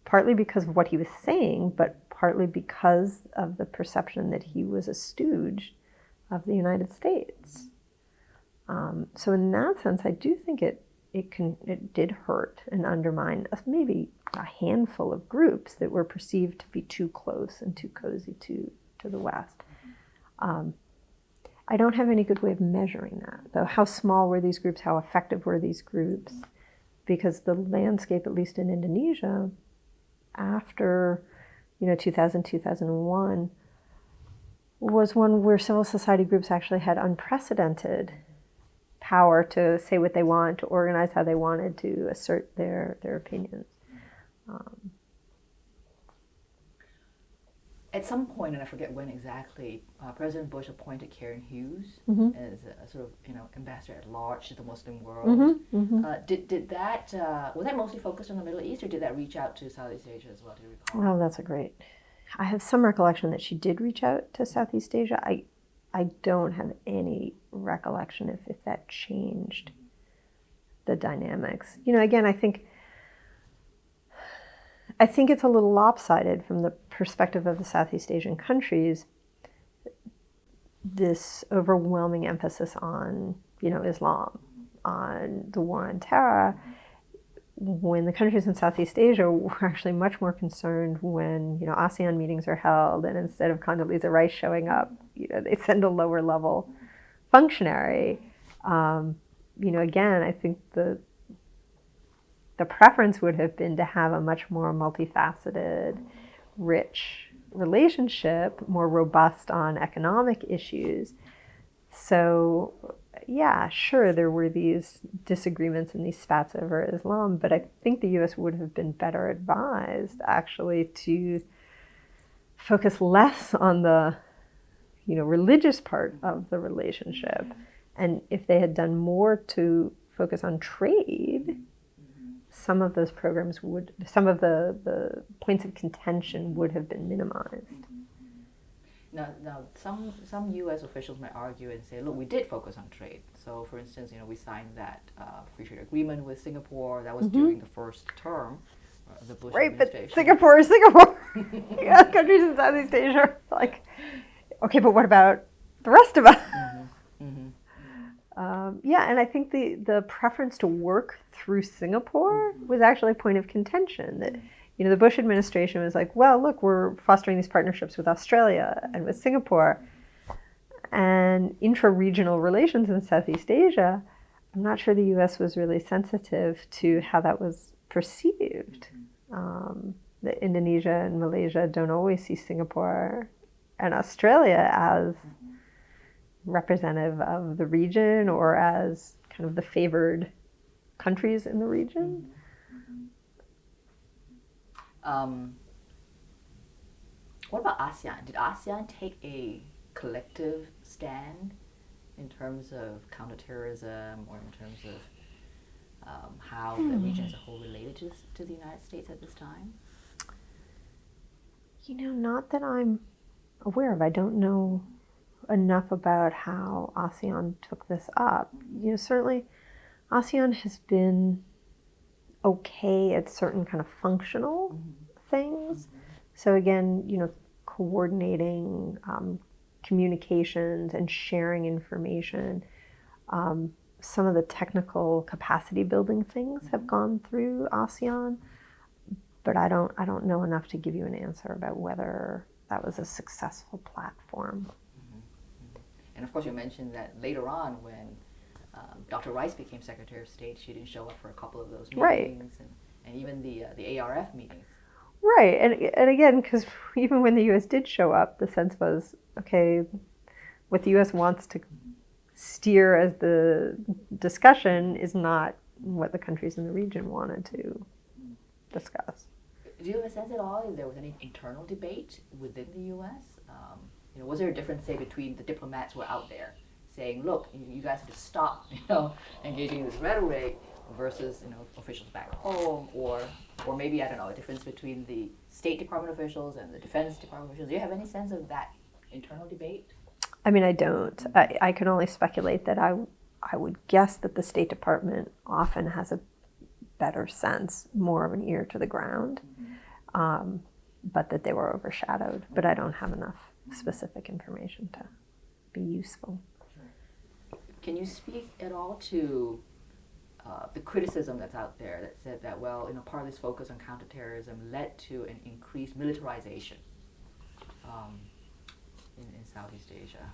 partly because of what he was saying, but partly because of the perception that he was a stooge of the United States. So in that sense, I do think it did hurt and undermine maybe a handful of groups that were perceived to be too close and too cozy to the West. I don't have any good way of measuring that, though. How small were these groups? How effective were these groups? Because the landscape, at least in Indonesia, after 2000, 2001, was one where civil society groups actually had unprecedented power to say what they want, to organize how they wanted, to assert their opinions. At some point, and I forget when exactly, President Bush appointed Karen Hughes as a sort of ambassador at large to the Muslim world. Did that was that mostly focused on the Middle East, or did that reach out to Southeast Asia as well? Do you recall? Oh, that's a great. I have some recollection that she did reach out to Southeast Asia. I don't have any recollection if that changed the dynamics. Again, I think it's a little lopsided from the perspective of the Southeast Asian countries, this overwhelming emphasis on, Islam, on the war on terror, when the countries in Southeast Asia were actually much more concerned when, ASEAN meetings are held, and instead of Condoleezza Rice showing up, they send a lower level functionary. Again, I think the preference would have been to have a much more multifaceted, rich relationship, more robust on economic issues. So, yeah, sure, there were these disagreements and these spats over Islam, but I think the U.S. would have been better advised, actually, to focus less on the, religious part of the relationship. And if they had done more to focus on trade, some of those programs some of the points of contention would have been minimized. Now, some U.S. officials might argue and say, look, we did focus on trade. So, for instance, we signed that free trade agreement with Singapore. That was during the first term of the Bush administration. But Singapore is Singapore. Countries in Southeast Asia are like, okay, but what about the rest of us? And I think the preference to work through Singapore was actually a point of contention. That the Bush administration was like, well, look, we're fostering these partnerships with Australia and with Singapore, and intra-regional relations in Southeast Asia I'm not sure the U.S. was really sensitive to how that was perceived. That Indonesia and Malaysia don't always see Singapore and Australia as representative of the region or as kind of the favored countries in the region. What about ASEAN? Did ASEAN take a collective stand in terms of counterterrorism or in terms of how the region as a whole related to the United States at this time? Not that I'm aware of. I don't know enough about how ASEAN took this up. Certainly ASEAN has been okay at certain kind of functional things. So again, coordinating communications and sharing information. Some of the technical capacity building things have gone through ASEAN, but I don't know enough to give you an answer about whether that was a successful platform. And of course, you mentioned that later on when Dr. Rice became Secretary of State, she didn't show up for a couple of those meetings, and even the ARF meetings. Right, and again, because even when the U.S. did show up, the sense was, okay, what the U.S. wants to steer as the discussion is not what the countries in the region wanted to discuss. Do you have a sense at all if there was any internal debate within the U.S.? Was there a difference, say, between the diplomats who were out there saying, look, you guys have to stop, engaging in this rhetoric versus, officials back home, or maybe, I don't know, a difference between the State Department officials and the Defense Department officials? Do you have any sense of that internal debate? I mean, I don't. I can only speculate that I would guess that the State Department often has a better sense, more of an ear to the ground, but that they were overshadowed. But I don't have enough specific information to be useful. Can you speak at all to the criticism that's out there that said that, part of this focus on counterterrorism led to an increased militarization in Southeast Asia?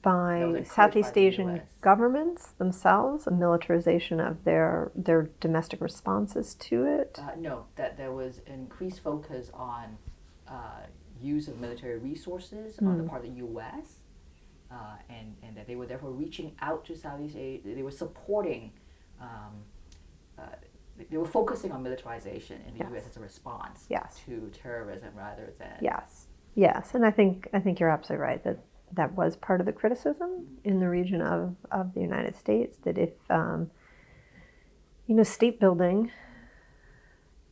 By Southeast Asian governments themselves, a militarization of their domestic responses to it? No, that there was an increased focus on use of military resources on the part of the U.S., and that they were therefore reaching out to Southeast Asia. They were supporting, they were focusing on militarization in the U.S. as a response to terrorism rather than... Yes, and I think you're absolutely right that was part of the criticism in the region of the United States, that if, state building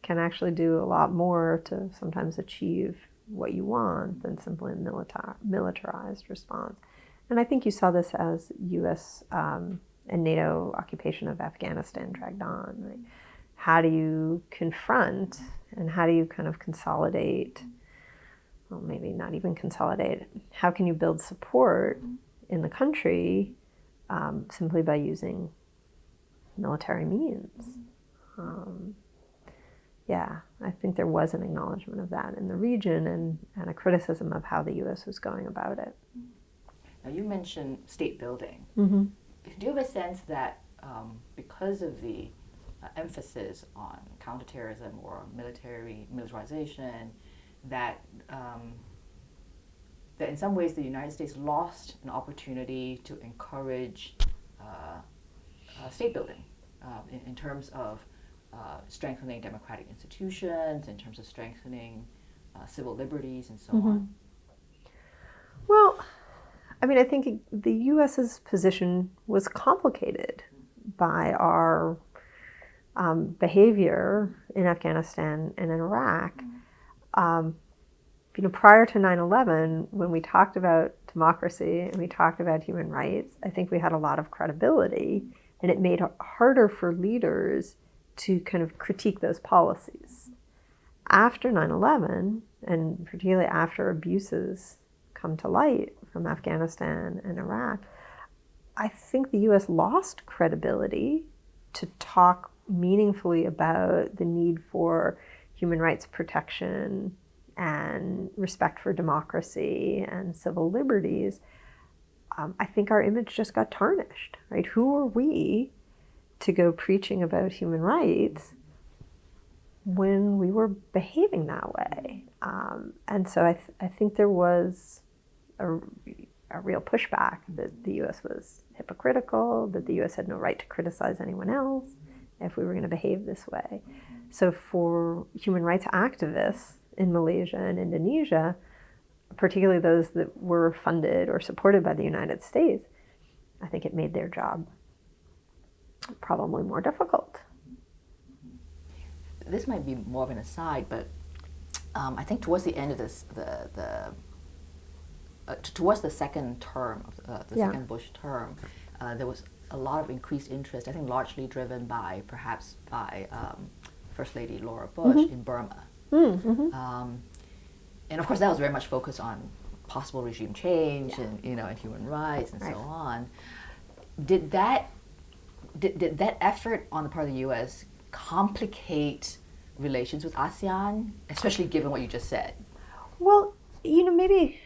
can actually do a lot more to sometimes achieve what you want than simply a militarized response. And I think you saw this as U.S. And NATO occupation of Afghanistan dragged on. Right? How do you confront and how do you kind of consolidate, well, maybe not even consolidate, how can you build support in the country simply by using military means? I think there was an acknowledgement of that in the region and a criticism of how the U.S. was going about it. Now, you mentioned state building. Mm-hmm. Do you have a sense that because of the emphasis on counterterrorism or militarization, that in some ways the United States lost an opportunity to encourage state building in terms of strengthening democratic institutions, in terms of strengthening civil liberties, and so on? Well, I mean, I think the U.S.'s position was complicated by our behavior in Afghanistan and in Iraq. Prior to 9/11, when we talked about democracy and we talked about human rights, I think we had a lot of credibility, and it made it harder for leaders to kind of critique those policies. After 9/11, and particularly after abuses come to light from Afghanistan and Iraq, I think the U.S. lost credibility to talk meaningfully about the need for human rights protection and respect for democracy and civil liberties. I think our image just got tarnished, right? Who are we to go preaching about human rights when we were behaving that way? And so I think there was a real pushback that the U.S. was hypocritical, that the U.S. had no right to criticize anyone else if we were going to behave this way. So for human rights activists in Malaysia and Indonesia, particularly those that were funded or supported by the United States, I think it made their job probably more difficult. This might be more of an aside, but I think towards the end of this, towards the second term, the second Bush term, there was a lot of increased interest, I think largely driven by, perhaps by First Lady Laura Bush in Burma. And of course that was very much focused on possible regime change and, and human rights and so on. Did that effort on the part of the U.S. complicate relations with ASEAN, especially given what you just said? Well, maybe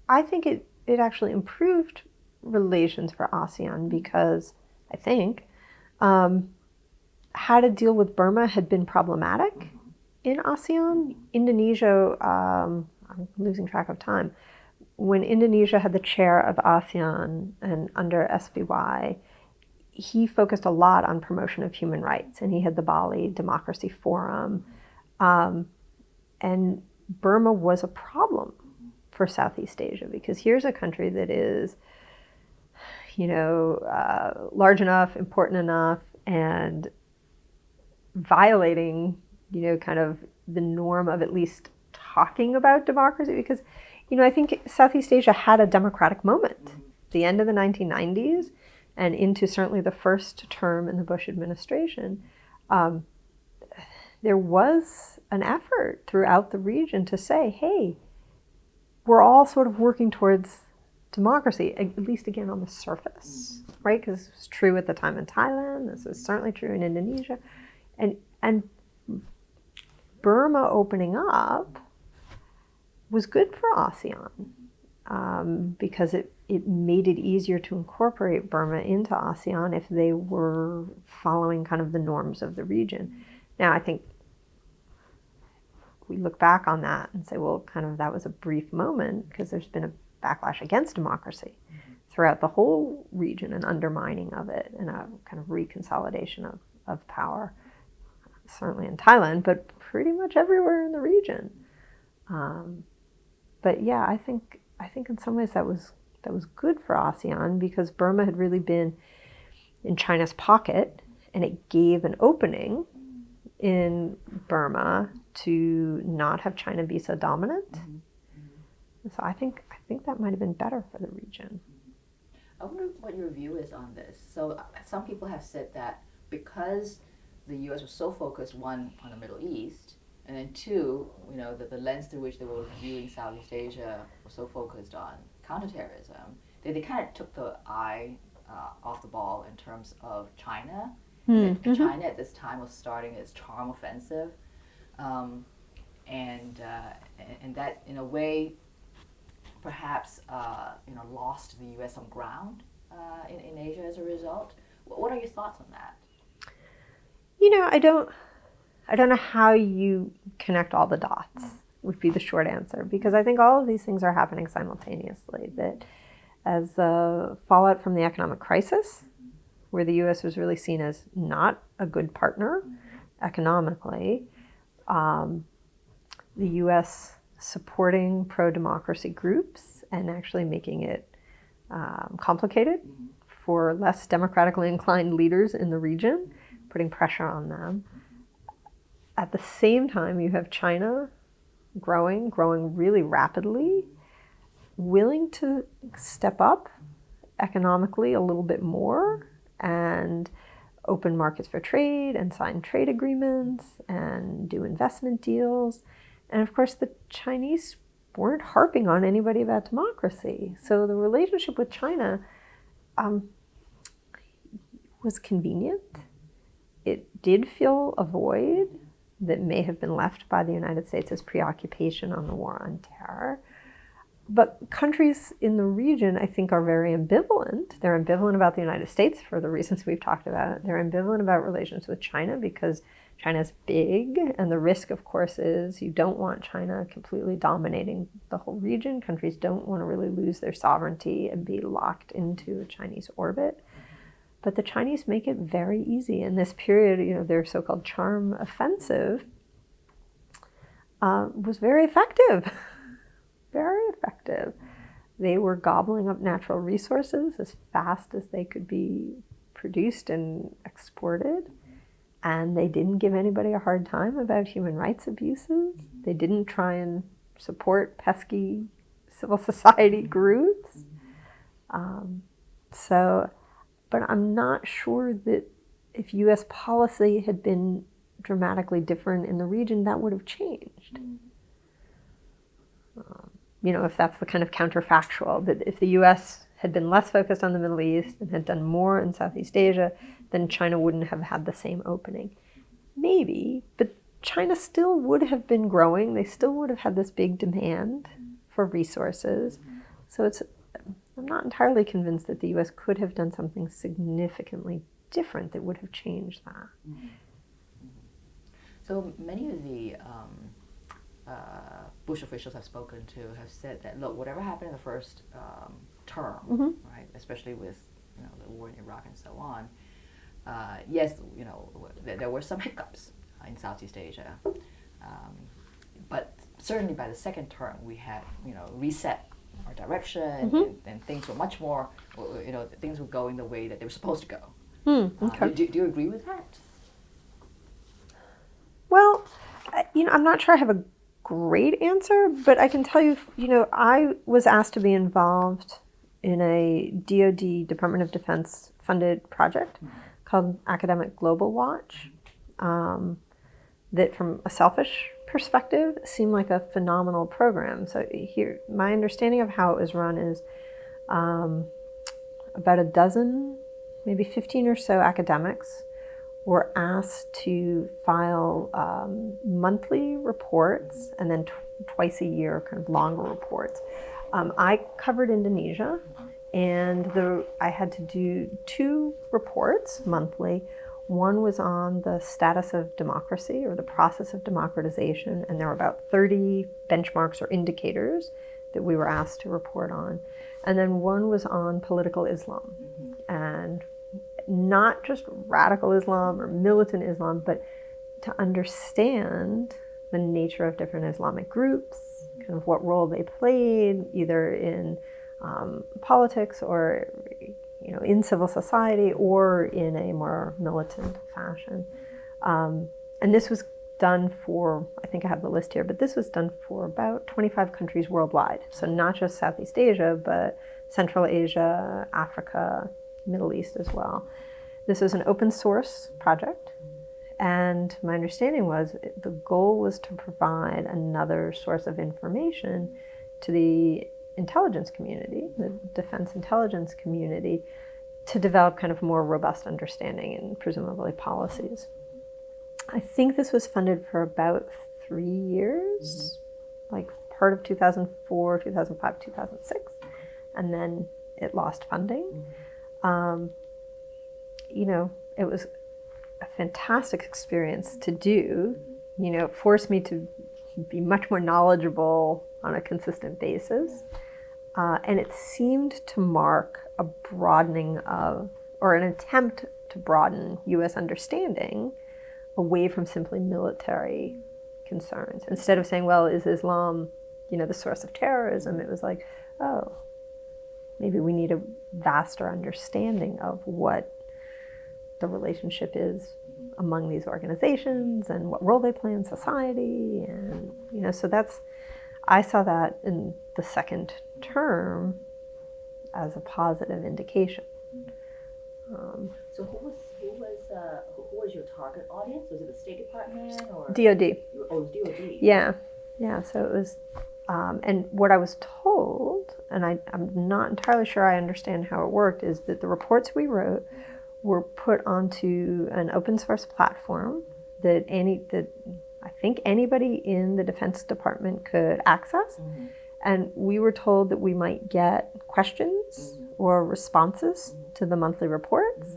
I think it actually improved relations for ASEAN because I think how to deal with Burma had been problematic in ASEAN. Indonesia, I'm losing track of time, when Indonesia had the chair of ASEAN and under SBY, he focused a lot on promotion of human rights, and he had the Bali Democracy Forum. And Burma was a problem for Southeast Asia because here's a country that is, large enough, important enough, and violating, kind of the norm of at least talking about democracy. Because, I think Southeast Asia had a democratic moment. The end of the 1990s and into certainly the first term in the Bush administration, there was an effort throughout the region to say, hey, we're all sort of working towards democracy, at least again on the surface, right? Because it was true at the time in Thailand. This was certainly true in Indonesia. And Burma opening up was good for ASEAN because it made it easier to incorporate Burma into ASEAN if they were following kind of the norms of the region. Now, I think we look back on that and say, well, kind of that was a brief moment because there's been a backlash against democracy throughout the whole region, an undermining of it and a kind of reconsolidation of power, certainly in Thailand, but pretty much everywhere in the region. But yeah, I think in some ways that was good for ASEAN because Burma had really been in China's pocket, and it gave an opening in Burma to not have China be so dominant. So I think that might have been better for the region. I wonder what your view is on this. So some people have said that because the U.S. was so focused, one, on the Middle East, and then two, that the lens through which they were viewing Southeast Asia was so focused on counterterrorism, they kind of took the eye off the ball in terms of China. China at this time was starting its charm offensive, and that in a way perhaps lost the U.S. some ground in Asia as a result. What are your thoughts on that? I don't know how you connect all the dots, would be the short answer, because I think all of these things are happening simultaneously. That as the fallout from the economic crisis, where the U.S. was really seen as not a good partner economically, the U.S. supporting pro-democracy groups and actually making it complicated for less democratically inclined leaders in the region, putting pressure on them. At the same time, you have China growing really rapidly, willing to step up economically a little bit more and open markets for trade and sign trade agreements and do investment deals. And of course, the Chinese weren't harping on anybody about democracy. So the relationship with China was convenient. It did fill a void that may have been left by the United States' preoccupation on the war on terror. But countries in the region, I think, are very ambivalent. They're ambivalent about the United States for the reasons we've talked about. They're ambivalent about relations with China because China's big, and the risk, of course, is you don't want China completely dominating the whole region. Countries don't want to really lose their sovereignty and be locked into a Chinese orbit. But the Chinese make it very easy. In this period, their so-called charm offensive was very effective. Very effective. They were gobbling up natural resources as fast as they could be produced and exported. And they didn't give anybody a hard time about human rights abuses. They didn't try and support pesky civil society groups. But I'm not sure that if U.S. policy had been dramatically different in the region, that would have changed. If that's the kind of counterfactual, that if the U.S. had been less focused on the Middle East and had done more in Southeast Asia, then China wouldn't have had the same opening. Maybe, but China still would have been growing. They still would have had this big demand for resources. So I'm not entirely convinced that the U.S. could have done something significantly different that would have changed that. So many of the Bush officials I've spoken to have said that, look, whatever happened in the first term, right, especially with the war in Iraq and so on, yes, there were some hiccups in Southeast Asia, but certainly by the second term we had reset our direction, and things were much more, things were going the way that they were supposed to go. Okay. Do you agree with that? Well, I'm not sure I have a great answer, but I can tell you, I was asked to be involved in a DoD, Department of Defense funded project called Academic Global Watch, that from a selfish perspective seemed like a phenomenal program. So here, my understanding of how it was run is about a dozen, maybe 15 or so academics were asked to file monthly reports and then twice a year kind of longer reports. I covered Indonesia, and I had to do 2 reports monthly. One was on the status of democracy or the process of democratization, and there were about 30 benchmarks or indicators that we were asked to report on. And then one was on political Islam, and not just radical Islam or militant Islam, but to understand the nature of different Islamic groups, kind of what role they played, either in politics or in civil society or in a more militant fashion. And this was done for, I think I have the list here, but this was done for about 25 countries worldwide. So not just Southeast Asia, but Central Asia, Africa, Middle East as well. This was an open source project, and my understanding was the goal was to provide another source of information to the intelligence community, the defense intelligence community, to develop kind of more robust understanding and presumably policies. I think this was funded for about 3 years, like part of 2004, 2005, 2006, and then it lost funding. It was a fantastic experience to do. It forced me to be much more knowledgeable on a consistent basis. And it seemed to mark a broadening of, or an attempt to broaden U.S. understanding away from simply military concerns. Instead of saying, well, is Islam, the source of terrorism? It was like, oh, maybe we need a vaster understanding of what the relationship is among these organizations and what role they play in society. And, so I saw that in the second term as a positive indication. So who was your target audience? Was it the State Department or DoD? Oh, it was DoD. Yeah. So it was, and what I was told, and I'm not entirely sure I understand how it worked, is that the reports we wrote were put onto an open source platform that I think anybody in the Defense Department could access. And we were told that we might get questions or responses to the monthly reports,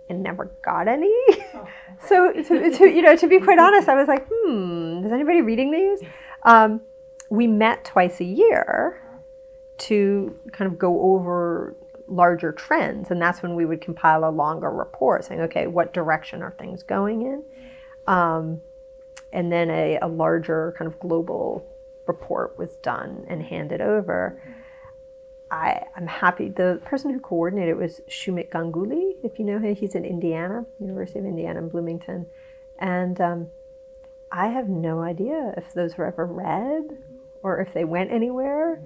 and never got any. Oh, okay. So to be quite honest, I was like, is anybody reading these? We met twice a year to kind of go over larger trends, and that's when we would compile a longer report saying, okay, what direction are things going in? And then a larger kind of global report was done and handed over. I'm happy. The person who coordinated it was Shumit Ganguly, if you know him. He's in Indiana, University of Indiana in Bloomington. And I have no idea if those were ever read or if they went anywhere.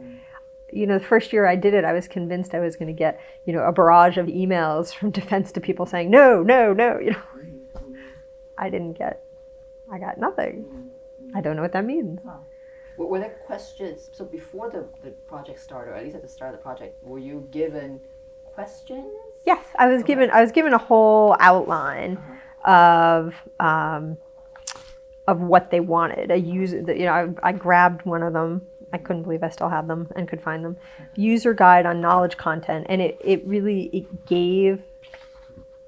The first year I did it, I was convinced I was going to get, a barrage of emails from defense to people saying, no, no, no. I got nothing. I don't know what that means. Huh. Were there questions? So before the project started, or at least at the start of the project, were you given questions? Yes, I was given a whole outline of what they wanted. I grabbed one of them. I couldn't believe I still had them and could find them. User guide on knowledge content, and it really gave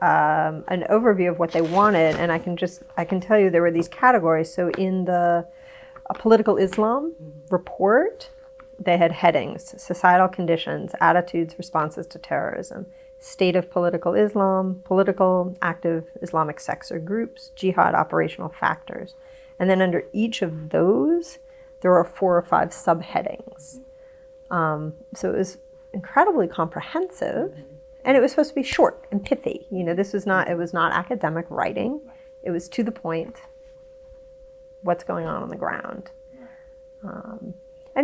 an overview of what they wanted. And I can tell you there were these categories. So in the political Islam report, they had headings: societal conditions, attitudes, responses to terrorism, state of political Islam, political active Islamic sects or groups, jihad operational factors. And then under each of those, there were 4 or 5 subheadings. So it was incredibly comprehensive, and it was supposed to be short and pithy. It was not academic writing. It was to the point. What's going on the ground. And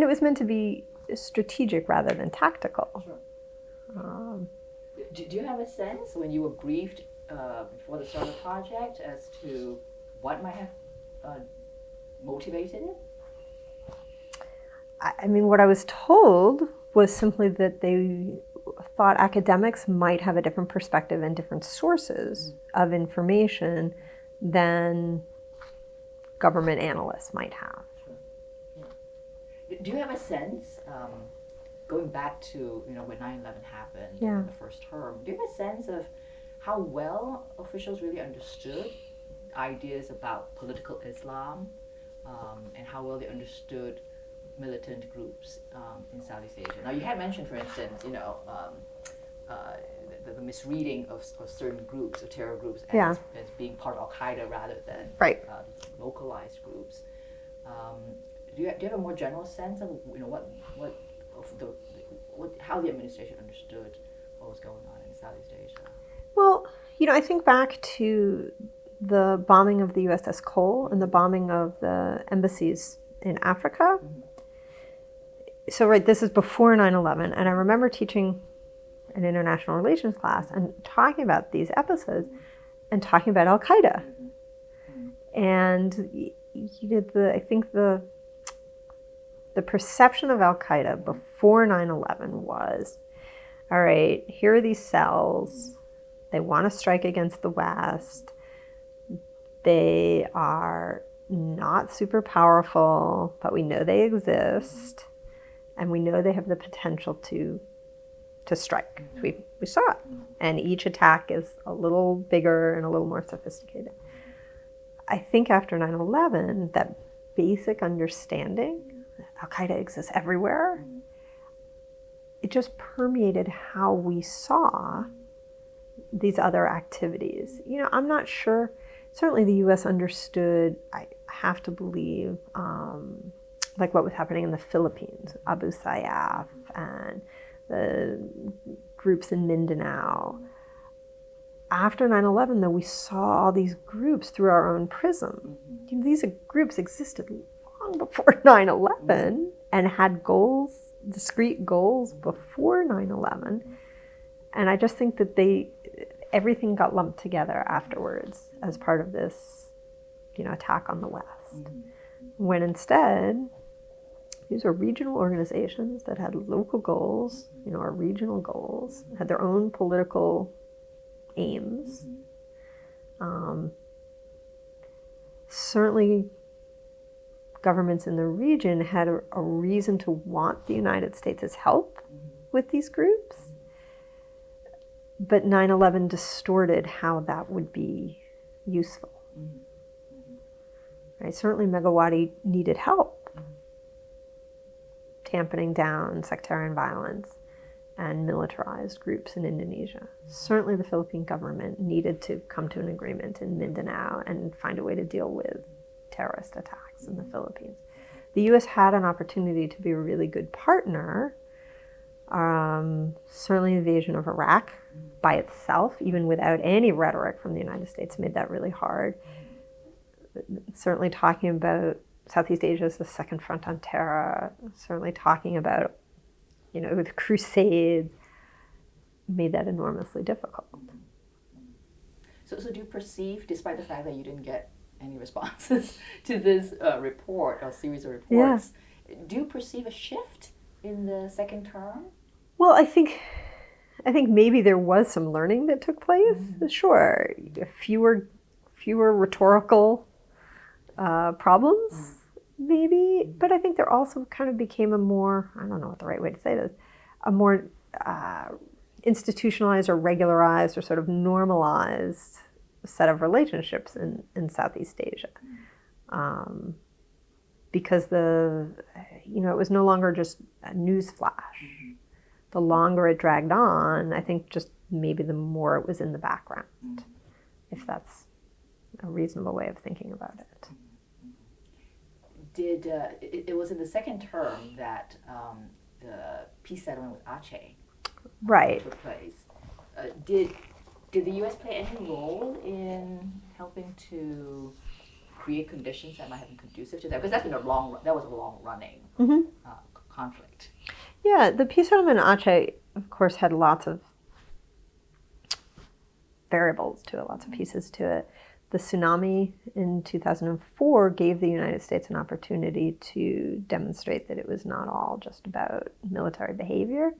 it was meant to be strategic rather than tactical. Sure. Do you have a sense when you were briefed before the start of the project as to what might have motivated it? What I was told was simply that they thought academics might have a different perspective and different sources of information than government analysts might have. Sure. Yeah. Do you have a sense, going back to when 9/11 happened in the first term, do you have a sense of how well officials really understood ideas about political Islam, and how well they understood militant groups in Southeast Asia? Now, you had mentioned, for instance, the misreading of certain groups or terror groups as being part of Al-Qaeda rather than localized groups. Do you have a more general sense of how the administration understood what was going on in Southeast Asia? Well, I think back to the bombing of the USS Cole and the bombing of the embassies in Africa. So this is before 9/11, and I remember teaching an international relations class and talking about these episodes and talking about Al-Qaeda. And I think the perception of Al-Qaeda before 9/11 was, all right, here are these cells. They want to strike against the West. They are not super powerful, but we know they exist, and we know they have the potential to strike. We saw it. And each attack is a little bigger and a little more sophisticated. I think after 9/11, that basic understanding, Al-Qaeda exists everywhere, it just permeated how we saw these other activities. I'm not sure. Certainly the U.S. understood, I have to believe, like what was happening in the Philippines, Abu Sayyaf, and the groups in Mindanao. After 9/11, though, we saw all these groups through our own prism. These groups existed long before 9/11 and had goals, discrete goals before 9/11. And I just think that everything got lumped together afterwards as part of this, attack on the West. When instead, these were regional organizations that had local goals, or regional goals, had their own political aims. Certainly governments in the region had a reason to want the United States' help with these groups. But 9/11 distorted how that would be useful. Right? Certainly Megawati needed help tamping down sectarian violence and militarized groups in Indonesia. Certainly the Philippine government needed to come to an agreement in Mindanao and find a way to deal with terrorist attacks in the Philippines. The U.S. had an opportunity to be a really good partner. Certainly the invasion of Iraq by itself, even without any rhetoric from the United States, made that really hard. Certainly talking about Southeast Asia as the second front on terror, certainly talking about, the Crusades, made that enormously difficult. So do you perceive, despite the fact that you didn't get any responses to this report or series of reports, do you perceive a shift in the second term? Well, I think maybe there was some learning that took place. Sure, fewer rhetorical problems, maybe, but I think there also kind of became a more, I don't know what the right way to say this, a more institutionalized or regularized or sort of normalized set of relationships in Southeast Asia. Because it was no longer just a news flash. The longer it dragged on, I think just maybe the more it was in the background, if that's a reasonable way of thinking about it. It was in the second term that the peace settlement with Aceh took place. Did the U.S. play any role in helping to create conditions that might have been conducive to that? Because that was a long-running conflict. Yeah, the peace settlement in Aceh, of course, had lots of variables to it, lots of pieces to it. The tsunami in 2004 gave the United States an opportunity to demonstrate that it was not all just about military behavior.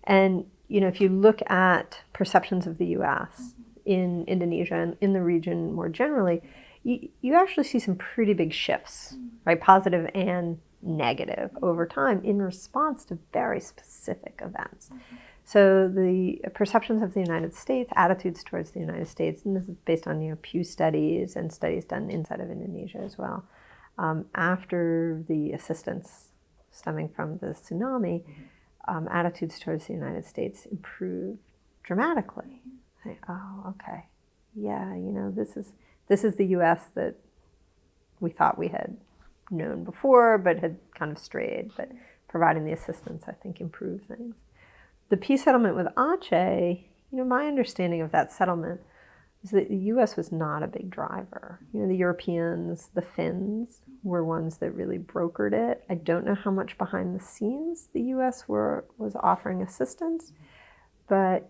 And, if you look at perceptions of the U.S. in Indonesia and in the region more generally, you actually see some pretty big shifts, right? Positive and negative over time in response to very specific events. So the perceptions of the United States, attitudes towards the United States, and this is based on Pew studies and studies done inside of Indonesia as well, after the assistance stemming from the tsunami, attitudes towards the United States improved dramatically. Oh, okay, yeah, this is the U.S. that we thought we had known before, but had kind of strayed. But providing the assistance, I think, improved things. The peace settlement with Aceh, my understanding of that settlement is that the U.S. was not a big driver. The Europeans, the Finns, were ones that really brokered it. I don't know how much behind the scenes the U.S. was offering assistance, but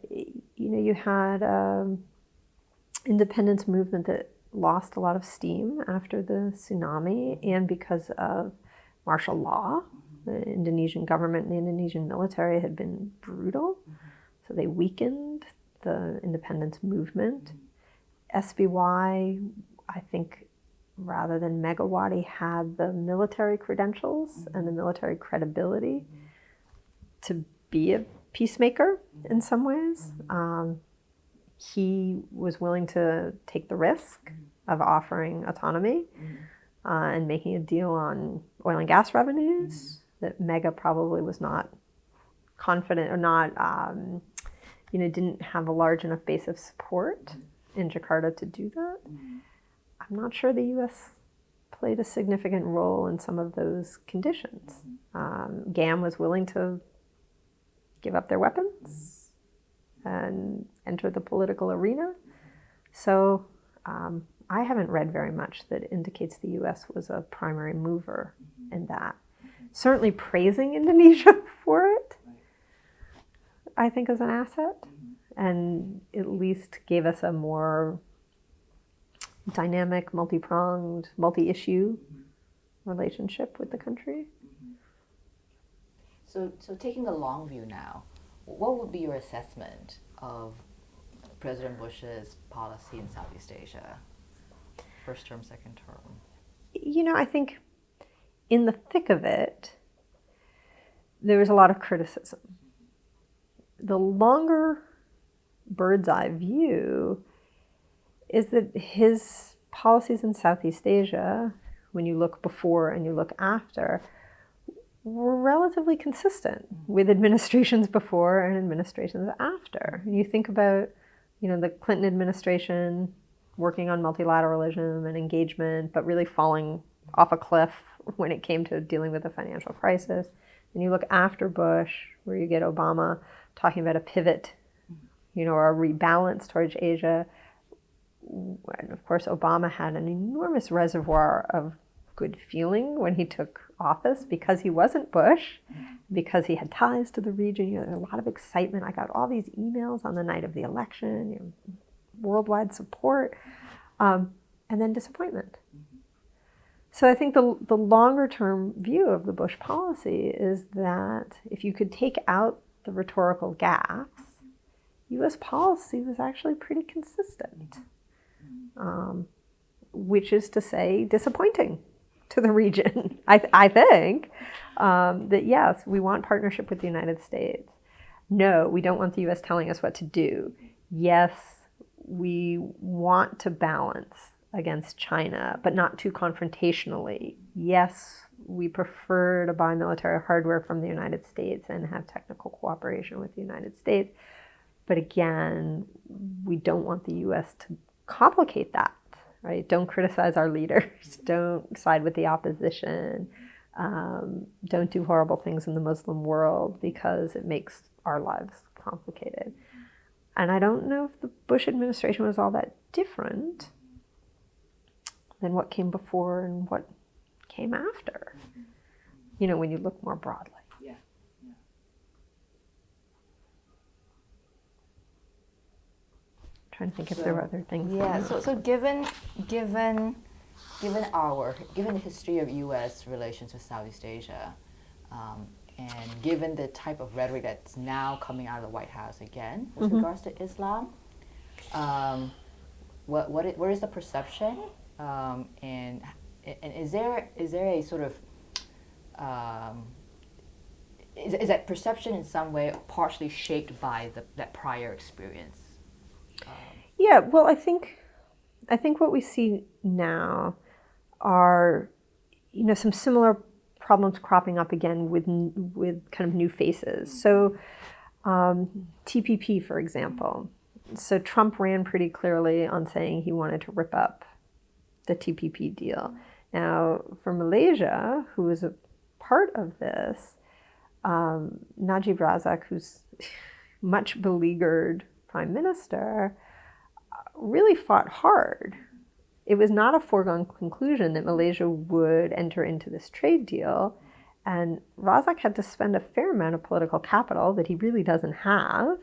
you had independence movement that lost a lot of steam after the tsunami, and because of martial law. The Indonesian government and the Indonesian military had been brutal, so they weakened the independence movement. SBY, I think, rather than Megawati, had the military credentials and the military credibility to be a peacemaker in some ways. He was willing to take the risk of offering autonomy and making a deal on oil and gas revenues that Mega probably was not confident or not, didn't have a large enough base of support in Jakarta to do that. I'm not sure the U.S. played a significant role in some of those conditions. GAM was willing to give up their weapons and enter the political arena. So I haven't read very much that indicates the U.S. was a primary mover in that. Certainly praising Indonesia for it, I think, is an asset, and at least gave us a more dynamic, multi-pronged, multi-issue relationship with the country. So taking a long view now, what would be your assessment of President Bush's policy in Southeast Asia? First term, second term. I think in the thick of it, there was a lot of criticism. The longer bird's eye view is that his policies in Southeast Asia, when you look before and you look after, were relatively consistent with administrations before and administrations after. You think about, the Clinton administration working on multilateralism and engagement, but really falling off a cliff when it came to dealing with the financial crisis. And you look after Bush, where you get Obama talking about a pivot, or a rebalance towards Asia. And of course, Obama had an enormous reservoir of good feeling when he took office because he wasn't Bush, because he had ties to the region. There was a lot of excitement. I got all these emails on the night of the election, worldwide support, and then disappointment. So I think the longer term view of the Bush policy is that if you could take out the rhetorical gaps, U.S. policy was actually pretty consistent, which is to say disappointing to the region. I think that yes, we want partnership with the United States. No, we don't want the U.S. telling us what to do. Yes, we want to balance against China, but not too confrontationally. Yes, we prefer to buy military hardware from the United States and have technical cooperation with the United States. But again, we don't want the U.S. to complicate that, right? Don't criticize our leaders. Don't side with the opposition. Don't do horrible things in the Muslim world because it makes our lives complicated. And I don't know if the Bush administration was all that different than what came before and what came after, when you look more broadly. Trying to think if there were other things. Yeah. So given the history of U.S. relations with Southeast Asia, and given the type of rhetoric that's now coming out of the White House again with regards to Islam, what is the perception, and is there a sort of is that perception in some way partially shaped by that prior experience? Yeah, well, I think what we see now are, some similar problems cropping up again with kind of new faces. So TPP, for example. So Trump ran pretty clearly on saying he wanted to rip up the TPP deal. Now, for Malaysia, who was a part of this, Najib Razak, who's much beleaguered prime minister, really fought hard. It was not a foregone conclusion that Malaysia would enter into this trade deal, and Razak had to spend a fair amount of political capital that he really doesn't have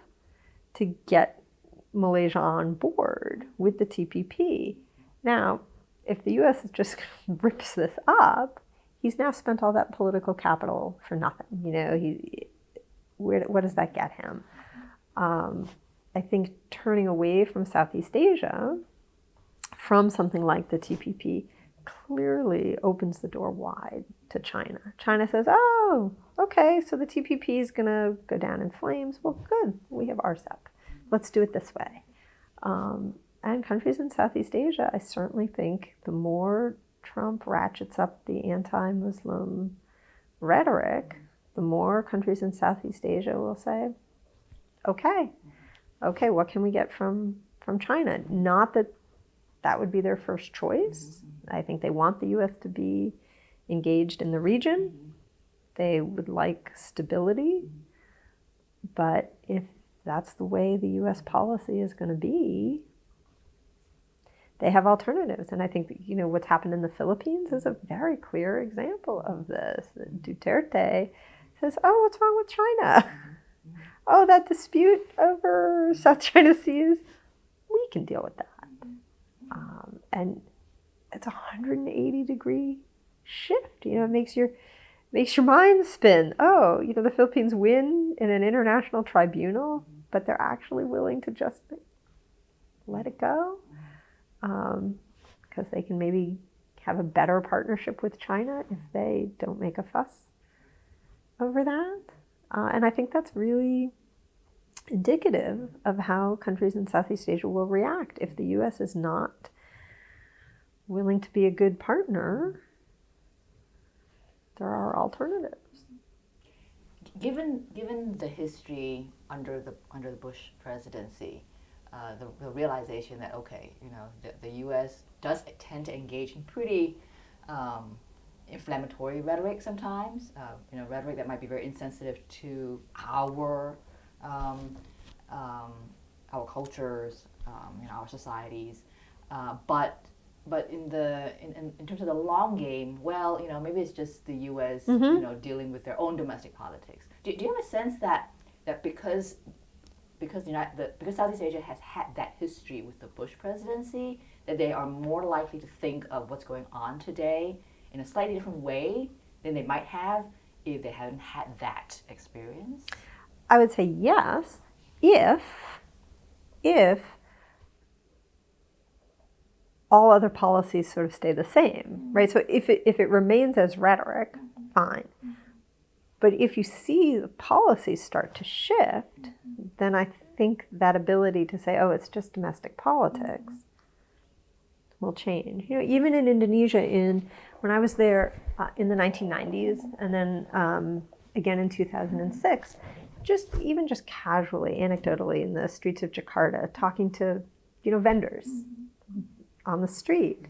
to get Malaysia on board with the TPP. Now, if the U.S. just rips this up, he's now spent all that political capital for nothing. What does that get him? I think turning away from Southeast Asia, from something like the TPP, clearly opens the door wide to China. China says, oh, okay, so the TPP is going to go down in flames. Well, good, we have RCEP. Let's do it this way. And countries in Southeast Asia, I certainly think the more Trump ratchets up the anti-Muslim rhetoric, the more countries in Southeast Asia will say, okay, what can we get from China? Not that would be their first choice. I think they want the U.S. to be engaged in the region. They would like stability. But if that's the way the U.S. policy is going to be, they have alternatives. And I think what's happened in the Philippines is a very clear example of this. Duterte says, oh, what's wrong with China? Oh, that dispute over South China Seas, we can deal with that. And it's a 180-degree shift. It makes your mind spin. Oh, the Philippines win in an international tribunal, but they're actually willing to just let it go because they can maybe have a better partnership with China if they don't make a fuss over that. And I think that's really indicative of how countries in Southeast Asia will react. If the U.S. is not willing to be a good partner, there are alternatives. Given the history under the Bush presidency, the realization that the U.S. does tend to engage in pretty inflammatory rhetoric sometimes, rhetoric that might be very insensitive to our cultures, our societies, but in terms of the long game, maybe it's just the U.S. Dealing with their own domestic politics. Do you have a sense that because Southeast Asia has had that history with the Bush presidency, that they are more likely to think of what's going on today in a slightly different way than they might have if they hadn't had that experience? I would say yes, if all other policies sort of stay the same, right? So if it remains as rhetoric, fine. But if you see the policies start to shift, then I think that ability to say, oh, it's just domestic politics, will change. Even in Indonesia, when I was there in the 1990s, and then again in 2006, just casually, anecdotally, in the streets of Jakarta, talking to vendors on the street,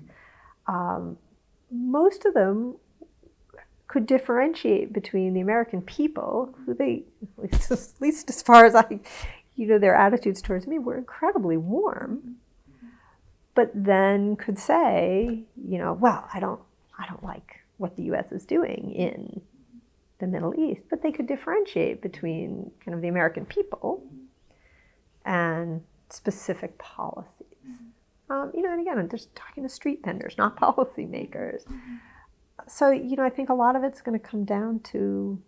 most of them could differentiate between the American people, who they, at least as far as their attitudes towards me were incredibly warm, but then could say, well, I don't like what the U.S. is doing in the Middle East, but they could differentiate between kind of the American people and specific policies. And again, I'm just talking to street vendors, not policymakers. So, I think a lot of it's going to come down to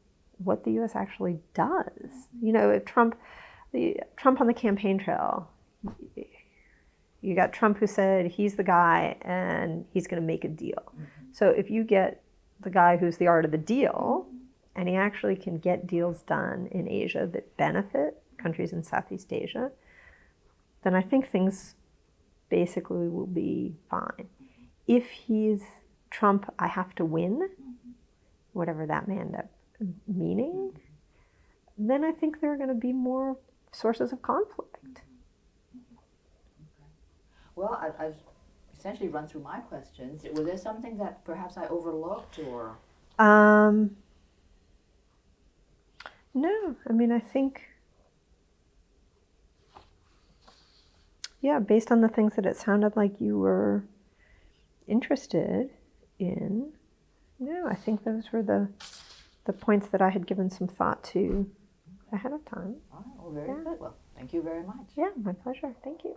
what the U.S. actually does. If Trump on the campaign trail, you got Trump who said he's the guy and he's going to make a deal. So if you get the guy who's the art of the deal, and he actually can get deals done in Asia that benefit countries in Southeast Asia, then I think things basically will be fine. If he's Trump, I have to win, whatever that may end up meaning, then I think there are going to be more sources of conflict. Well, I've essentially run through my questions. Was there something that perhaps I overlooked, or? No, I think, based on the things that it sounded like you were interested in, I think those were the points that I had given some thought to ahead of time. All right, well, very good. Well, thank you very much. Yeah, my pleasure. Thank you.